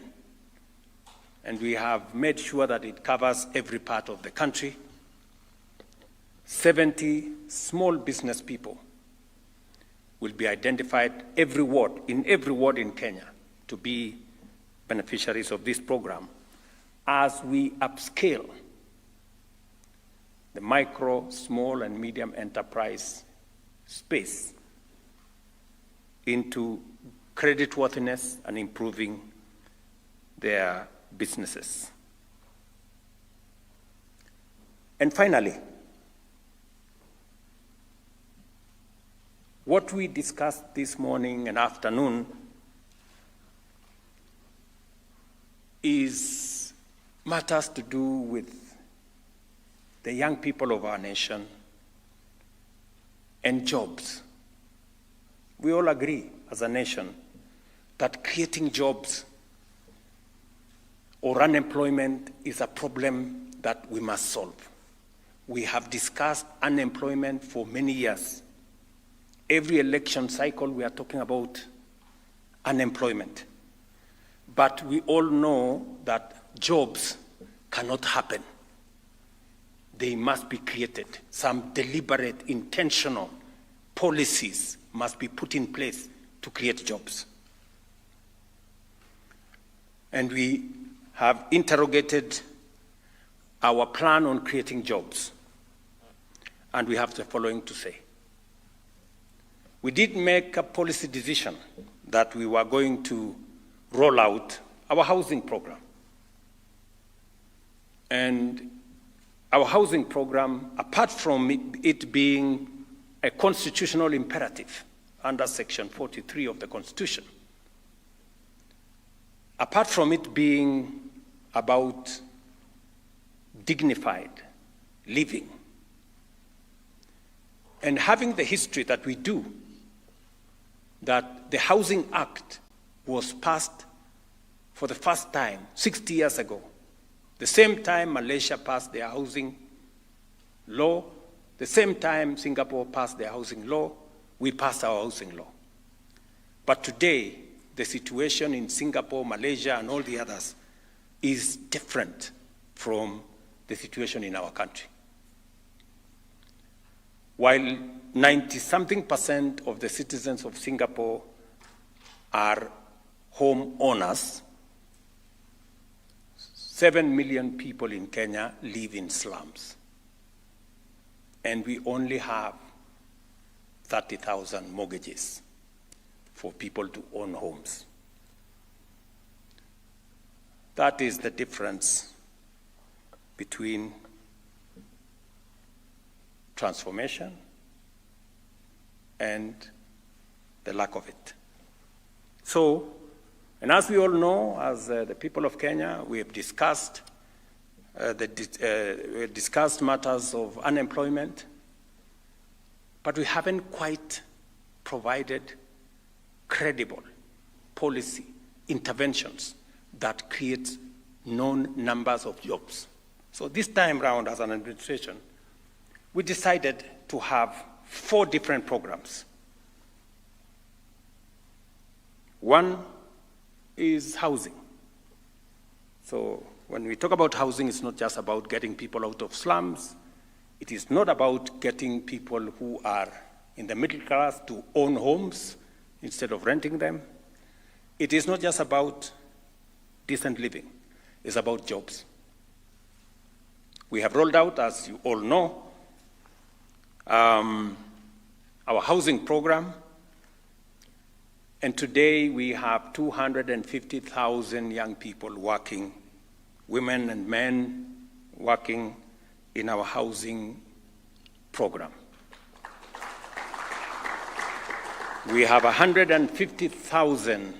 And we have made sure that it covers every part of the country. 70 small business people will be identified in every ward in Kenya to be beneficiaries of this program as we upscale the micro, small, and medium enterprise space into creditworthiness and improving their businesses. And finally, what we discussed this morning and afternoon is matters to do with the young people of our nation and jobs. We all agree as a nation that creating jobs or unemployment is a problem that we must solve. We have discussed unemployment for many years. Every election cycle we are talking about unemployment. But we all know that jobs cannot happen. They must be created. Some deliberate, intentional policies must be put in place to create jobs. And we have interrogated our plan on creating jobs. And we have the following to say. We did make a policy decision that we were going to roll out our housing program. And our housing program, apart from it being a constitutional imperative under Section 43 of the Constitution, apart from it being about dignified living, and having the history that we do, that the Housing Act was passed for the first time 60 years ago. The same time Malaysia passed their housing law, the same time Singapore passed their housing law, we passed our housing law. But today, the situation in Singapore, Malaysia, and all the others is different from the situation in our country. While 90-something% of the citizens of Singapore are home owners, 7 million people in Kenya live in slums. And we only have 30,000 mortgages for people to own homes. That is the difference between transformation and the lack of it. So, and as we all know, as the people of Kenya, we have discussed matters of unemployment, but we haven't quite provided credible policy interventions that create known numbers of jobs. So this time round, as an administration, we decided to have 4 different programs. One is housing. So when we talk about housing, it's not just about getting people out of slums. It is not about getting people who are in the middle class to own homes instead of renting them. It is not just about decent living. It's about jobs. We have rolled out, as you all know, our housing program, and today we have 250,000 young people working, women and men working in our housing program. We have 150,000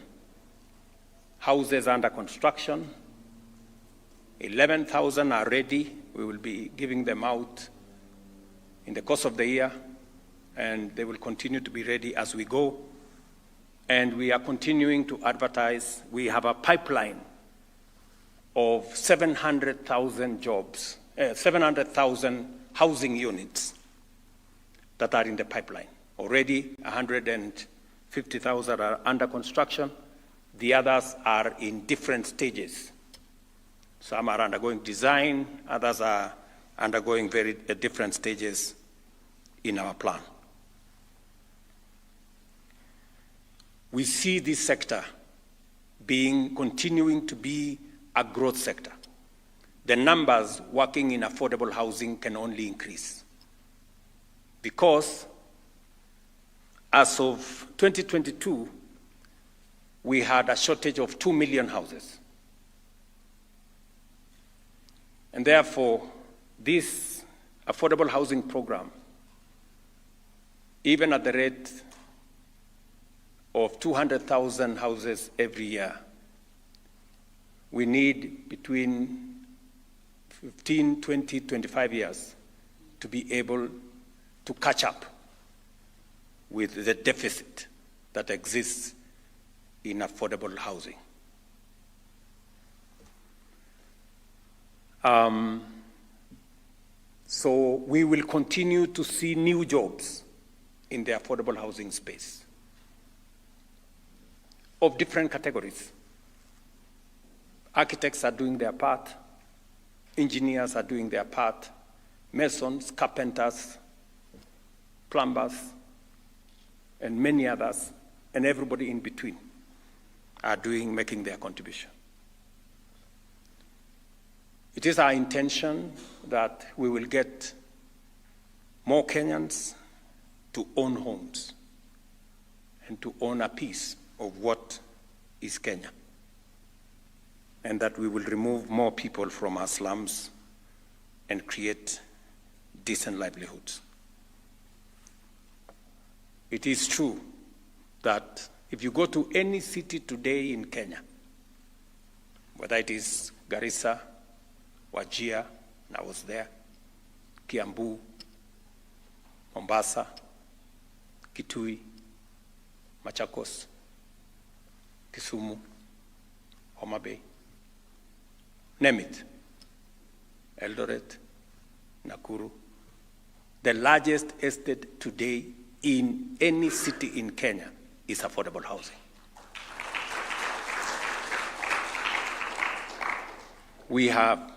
houses under construction. 11,000 are ready. We will be giving them out in the course of the year, and they will continue to be ready as we go. And we are continuing to advertise. We have a pipeline of 700,000 jobs, 700,000 housing units that are in the pipeline. Already 150,000 are under construction. The others are in different stages. Some are undergoing design, others are undergoing very different stages in our plan. We see this sector continuing to be a growth sector. The numbers working in affordable housing can only increase because as of 2022, we had a shortage of 2 million houses. And therefore, this affordable housing program, even at the rate of 200,000 houses every year, we need between 15, 20, 25 years to be able to catch up with the deficit that exists in affordable housing. So we will continue to see new jobs in the affordable housing space of different categories. Architects are doing their part, engineers are doing their part, masons, carpenters, plumbers, and many others, and everybody in between are making their contribution. It is our intention that we will get more Kenyans to own homes and to own a piece of what is Kenya, and that we will remove more people from our slums and create decent livelihoods. It is true that if you go to any city today in Kenya, whether it is Garissa, Wajir, and I was there, Kiambu, Mombasa, Kitui, Machakos, Kisumu, Homa Bay, name it, Eldoret, Nakuru, the largest estate today in any city in Kenya is affordable housing. We have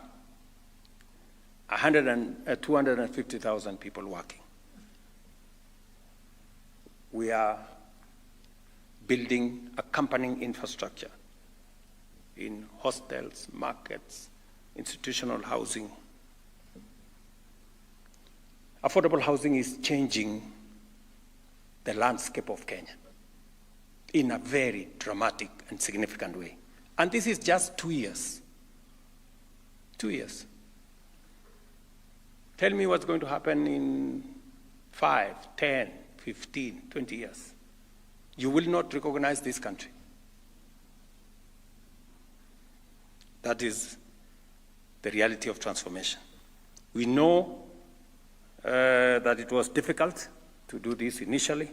250,000 people working. We are building accompanying infrastructure in hostels, markets, institutional housing. Affordable housing is changing the landscape of Kenya in a very dramatic and significant way. And this is just 2 years. 2 years. Tell me what's going to happen in 5, 10, 15, 20 years. You will not recognize this country. That is the reality of transformation. We know that it was difficult to do this initially,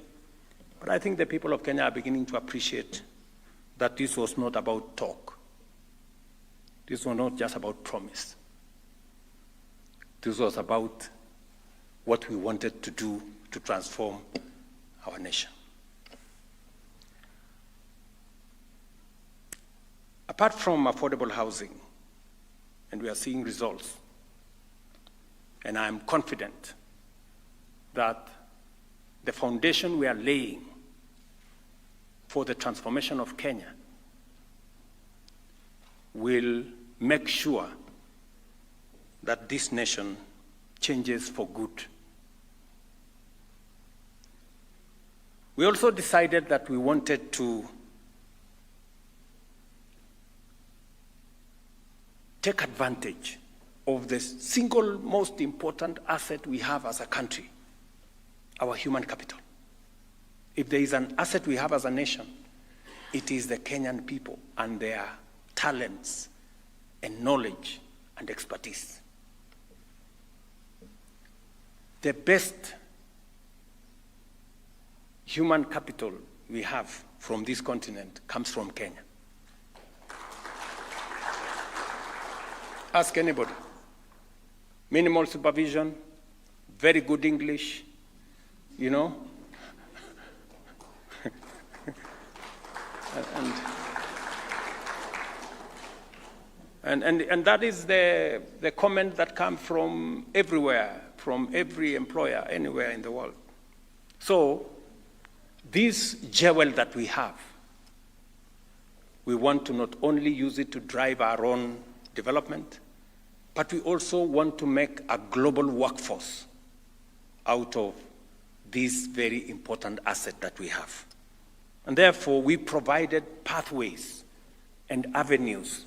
but I think the people of Kenya are beginning to appreciate that this was not about talk. This was not just about promise. This was about what we wanted to do to transform our nation. Apart from affordable housing, and we are seeing results, and I am confident that the foundation we are laying for the transformation of Kenya will make sure that this nation changes for good. We also decided that we wanted to take advantage of the single most important asset we have as a country, our human capital. If there is an asset we have as a nation, it is the Kenyan people and their talents and knowledge and expertise. The best human capital we have from this continent comes from Kenya. Ask anybody. Minimal supervision, very good English, you know. And that is the comment that comes from everywhere, from every employer, anywhere in the world. So, this jewel that we have, we want to not only use it to drive our own development, but we also want to make a global workforce out of this very important asset that we have. And therefore, we provided pathways and avenues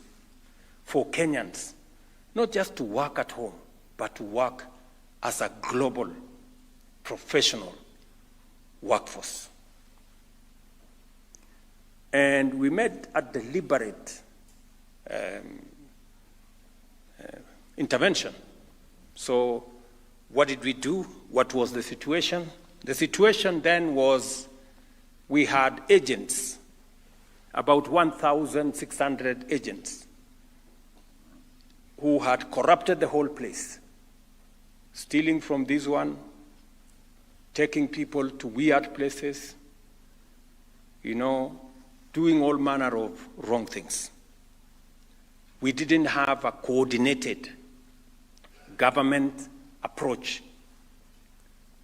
for Kenyans, not just to work at home, but to work as a global, professional workforce. And we made a deliberate intervention. So what did we do? What was the situation? The situation then was we had agents, about 1,600 agents, who had corrupted the whole place, stealing from this one, taking people to weird places, you know, doing all manner of wrong things. We didn't have a coordinated government approach.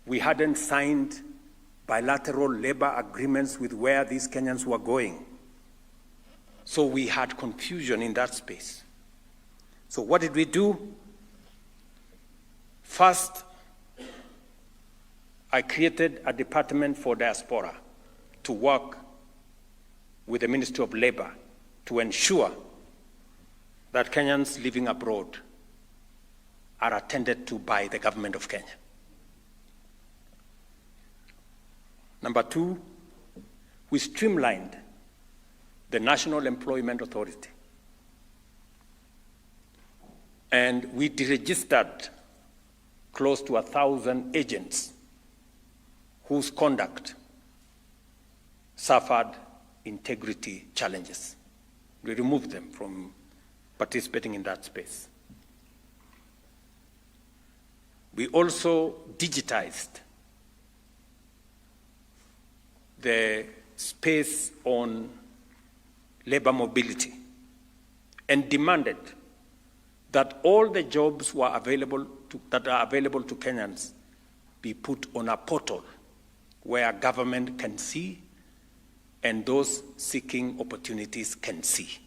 We hadn't signed bilateral labor agreements with where these Kenyans were going. So we had confusion in that space. So what did we do? First, I created a department for diaspora to work with the Ministry of Labor to ensure that Kenyans living abroad are attended to by the government of Kenya. Number two, we streamlined the National Employment Authority. And we deregistered close to 1,000 agents whose conduct suffered integrity challenges. We removed them from participating in that space. We also digitized the space on labor mobility and demanded that all the jobs that are available to Kenyans be put on a portal where government can see and those seeking opportunities can see.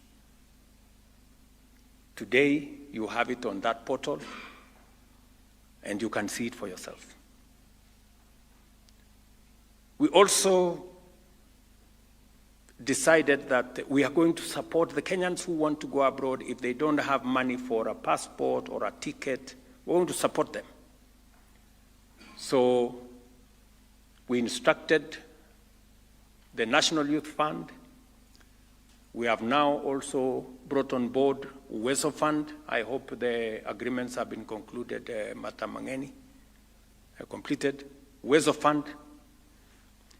Today, you have it on that portal and you can see it for yourself. We also decided that we are going to support the Kenyans who want to go abroad. If they don't have money for a passport or a ticket, we're going to support them. So we instructed the National Youth Fund. We have now also brought on board Uwezo Fund. I hope the agreements have been concluded, Matamangeni, completed. Uwezo Fund,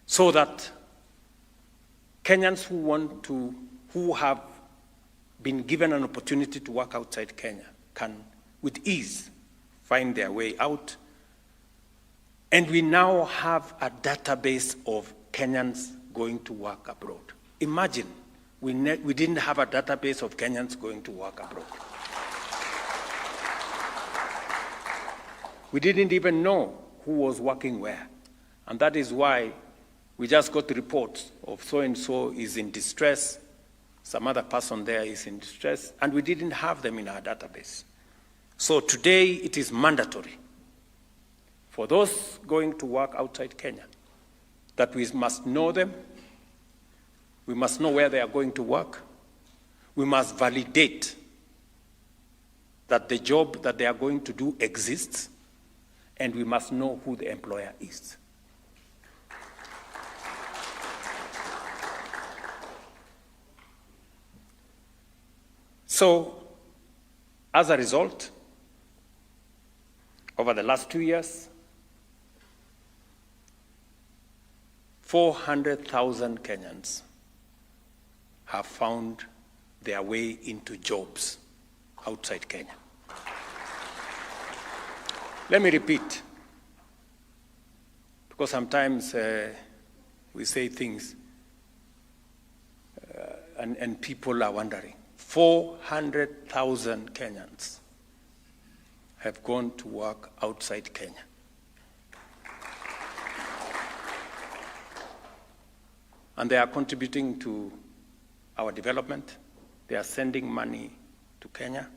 so that Kenyans who have been given an opportunity to work outside Kenya can, with ease, find their way out. And we now have a database of Kenyans going to work abroad. Imagine, we didn't have a database of Kenyans going to work abroad. We didn't even know who was working where. And that is why we just got reports of so-and-so is in distress, some other person there is in distress, and we didn't have them in our database. So today it is mandatory for those going to work outside Kenya that we must know them, we must know where they are going to work, we must validate that the job that they are going to do exists, and we must know who the employer is. So, as a result, over the last 2 years, 400,000 Kenyans have found their way into jobs outside Kenya. Let me repeat, because sometimes we say things and people are wondering. 400,000 Kenyans have gone to work outside Kenya. And they are contributing to our development. They are sending money to Kenya.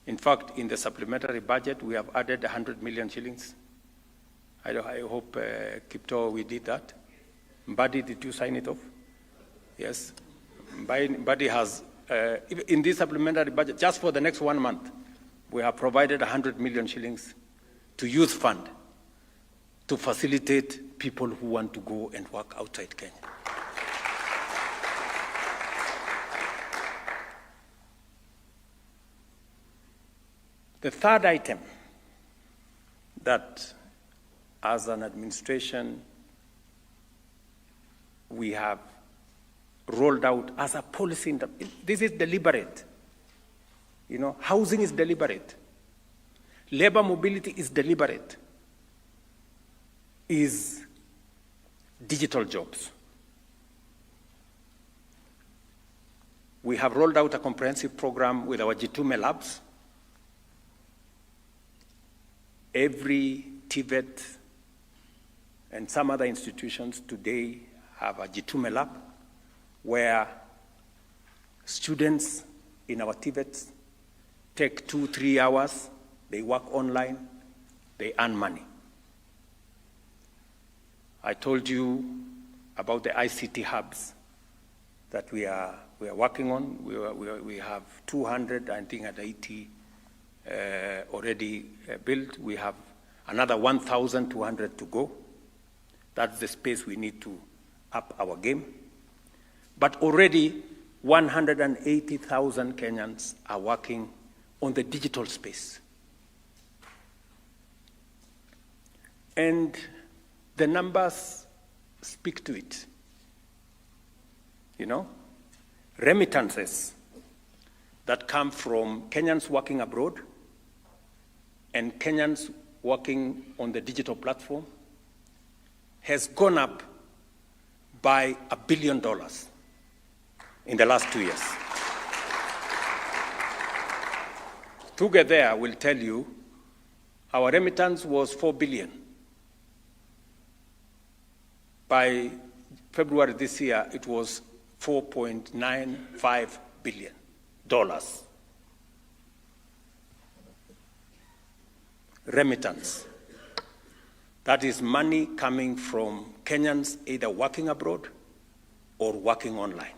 In fact, in the supplementary budget, we have added 100 million shillings. I hope, Kipto, we did that. Mbadi, did you sign it off? Yes. Mbadi has, in this supplementary budget, just for the next 1 month, we have provided 100 million shillings to youth fund to facilitate people who want to go and work outside Kenya. The third item that, as an administration, we have rolled out as a policy, this is deliberate. You know, housing is deliberate. Labor mobility is deliberate. Is digital jobs. We have rolled out a comprehensive program with our Jitume labs. Every TVET and some other institutions today have a Jitume lab where students in our TVETs take 2-3 hours, they work online, they earn money. I told you about the ICT hubs that we are working on. We have 200, I think, at 80 already built. We have another 1,200 to go. That's the space we need to up our game. But already 180,000 Kenyans are working on the digital space. And the numbers speak to it. You know, remittances that come from Kenyans working abroad and Kenyans working on the digital platform has gone up by $1 billion in the last 2 years. Together, will tell you, our remittance was $4 billion. By February this year, it was $4.95 billion. Remittance. That is money coming from Kenyans either working abroad or working online.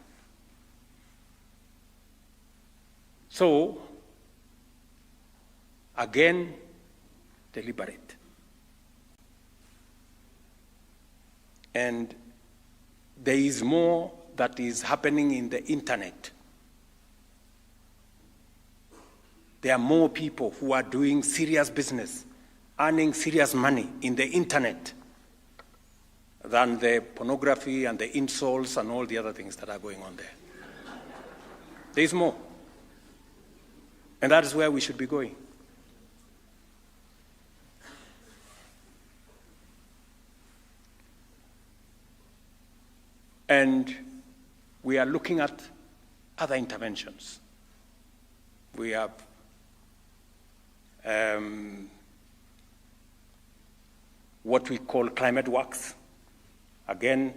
So, again, deliberate. And there is more that is happening in the internet. There are more people who are doing serious business, earning serious money in the internet than the pornography and the insults and all the other things that are going on there. There is more. And that is where we should be going. And we are looking at other interventions. We have what we call climate works. Again,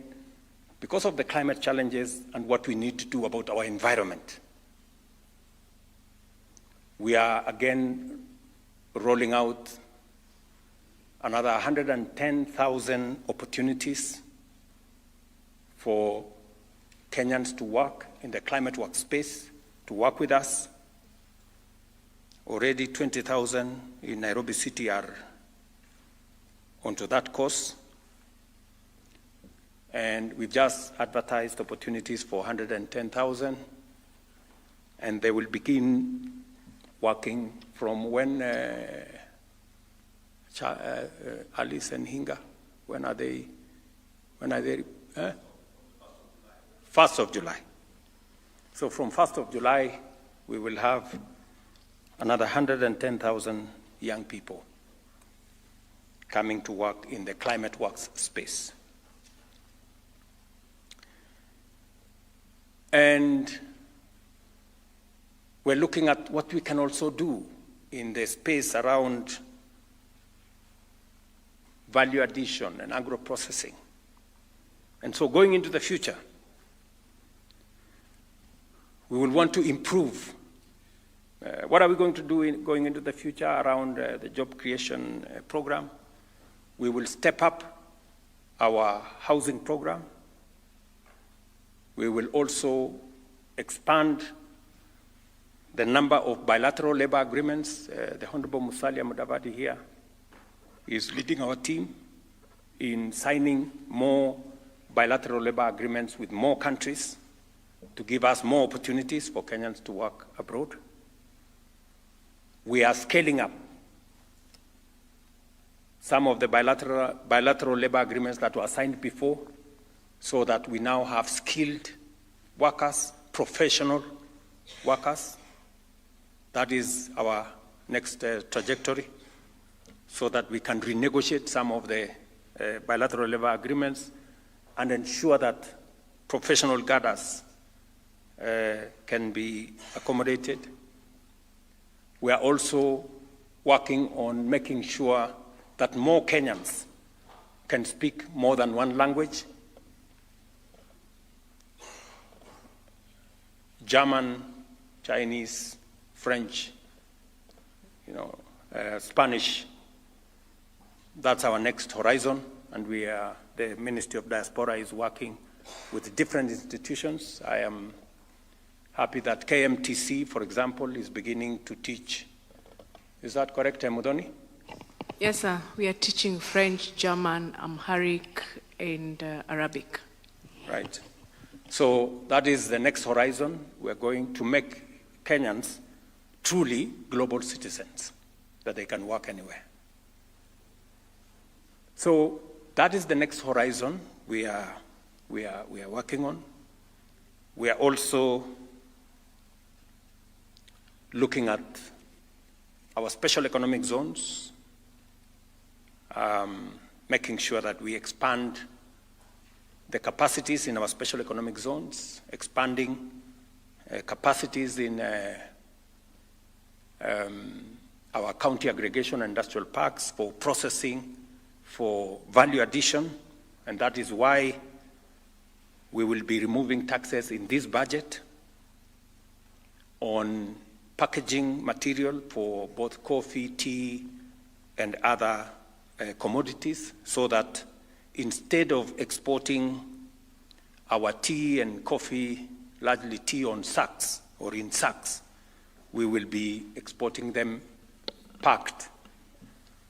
because of the climate challenges and what we need to do about our environment, we are again rolling out another 110,000 opportunities for Kenyans to work in the climate work space, to work with us. Already 20,000 in Nairobi City are onto that course. And we've just advertised opportunities for 110,000, and they will begin working from when Alice and Hinga, when are they? 1st of July. So from 1st of July, we will have another 110,000 young people coming to work in the climate works space. And we're looking at what we can also do in the space around value addition and agro-processing. And so going into the future, we will want to improve. What are we going to do going into the future around the job creation program? We will step up our housing program. We will also expand the number of bilateral labor agreements. The Honorable Musalia Mudavadi here is leading our team in signing more bilateral labor agreements with more countries to give us more opportunities for Kenyans to work abroad. We are scaling up some of the bilateral labor agreements that were signed before, so that we now have skilled workers, professional workers. That is our next trajectory, so that we can renegotiate some of the bilateral labor agreements and ensure that professional cadres can be accommodated. We are also working on making sure that more Kenyans can speak more than one language. German, Chinese, French, Spanish. That's our next horizon, and the Ministry of Diaspora is working with different institutions. I am happy that KMTC, for example, is beginning to teach. Is that correct, Mudoni? Yes, sir. We are teaching French, German, Amharic, and Arabic. Right. So that is the next horizon. We're going to make Kenyans truly global citizens, that they can work anywhere. So that is the next horizon we are working on. We are also looking at our special economic zones, making sure that we expand the capacities in our special economic zones, expanding capacities in our county aggregation and industrial parks for processing, for value addition, and that is why we will be removing taxes in this budget on packaging material for both coffee, tea, and other commodities, so that instead of exporting our tea and coffee, largely tea on sacks or in sacks, we will be exporting them packed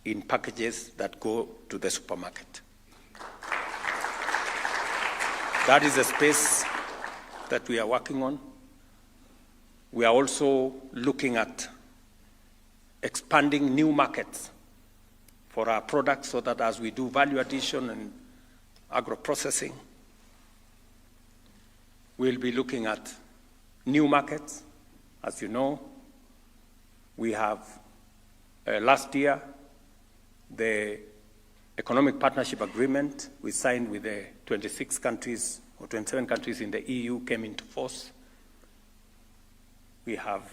in packages that go to the supermarket. That is a space that we are working on. We are also looking at expanding new markets for our products, so that as we do value addition and agro-processing, we'll be looking at new markets. As you know, we have last year the Economic Partnership Agreement we signed with the 26 countries or 27 countries in the EU came into force. We have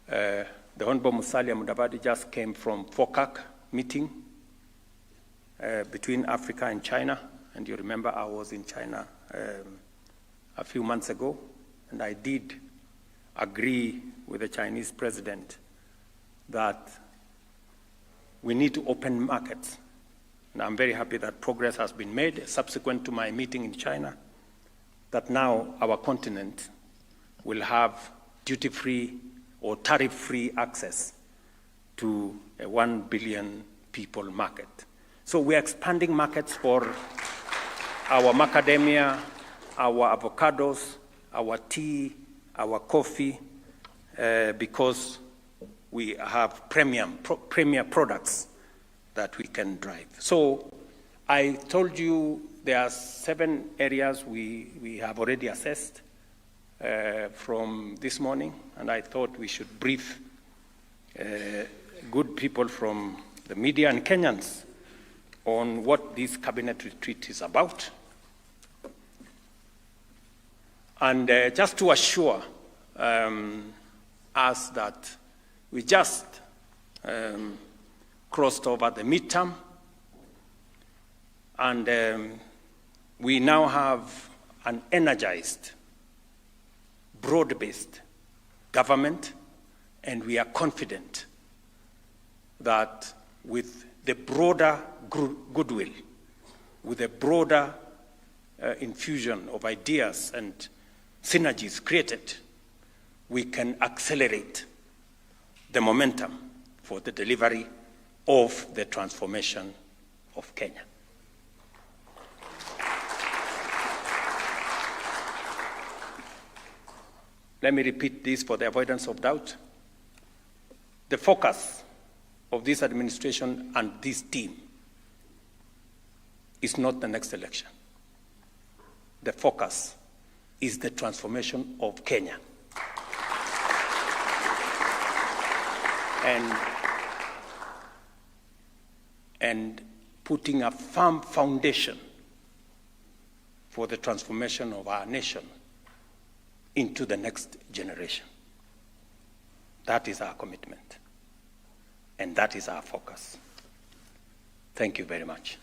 the Honorable Musalia Mudavadi just came from FOCAC meeting between Africa and China, and you remember I was in China a few months ago, and I did agree with the Chinese president that we need to open markets. And I'm very happy that progress has been made subsequent to my meeting in China, that now our continent will have duty-free or tariff-free access to a 1 billion people market. So we are expanding markets for our macadamia, our avocados, our tea, our coffee, because we have premier products that we can drive. So I told you there are 7 areas we have already assessed from this morning, and I thought we should brief good people from the media and Kenyans on what this cabinet retreat is about. And just to assure us that we just crossed over the midterm, and we now have an energized, broad-based government, and we are confident that with the broader goodwill, with a broader infusion of ideas and synergies created, we can accelerate the momentum for the delivery of the transformation of Kenya. Let me repeat this for the avoidance of doubt. The focus of this administration and this team is not the next election. The focus is the transformation of Kenya. And putting a firm foundation for the transformation of our nation into the next generation. That is our commitment, and that is our focus. Thank you very much.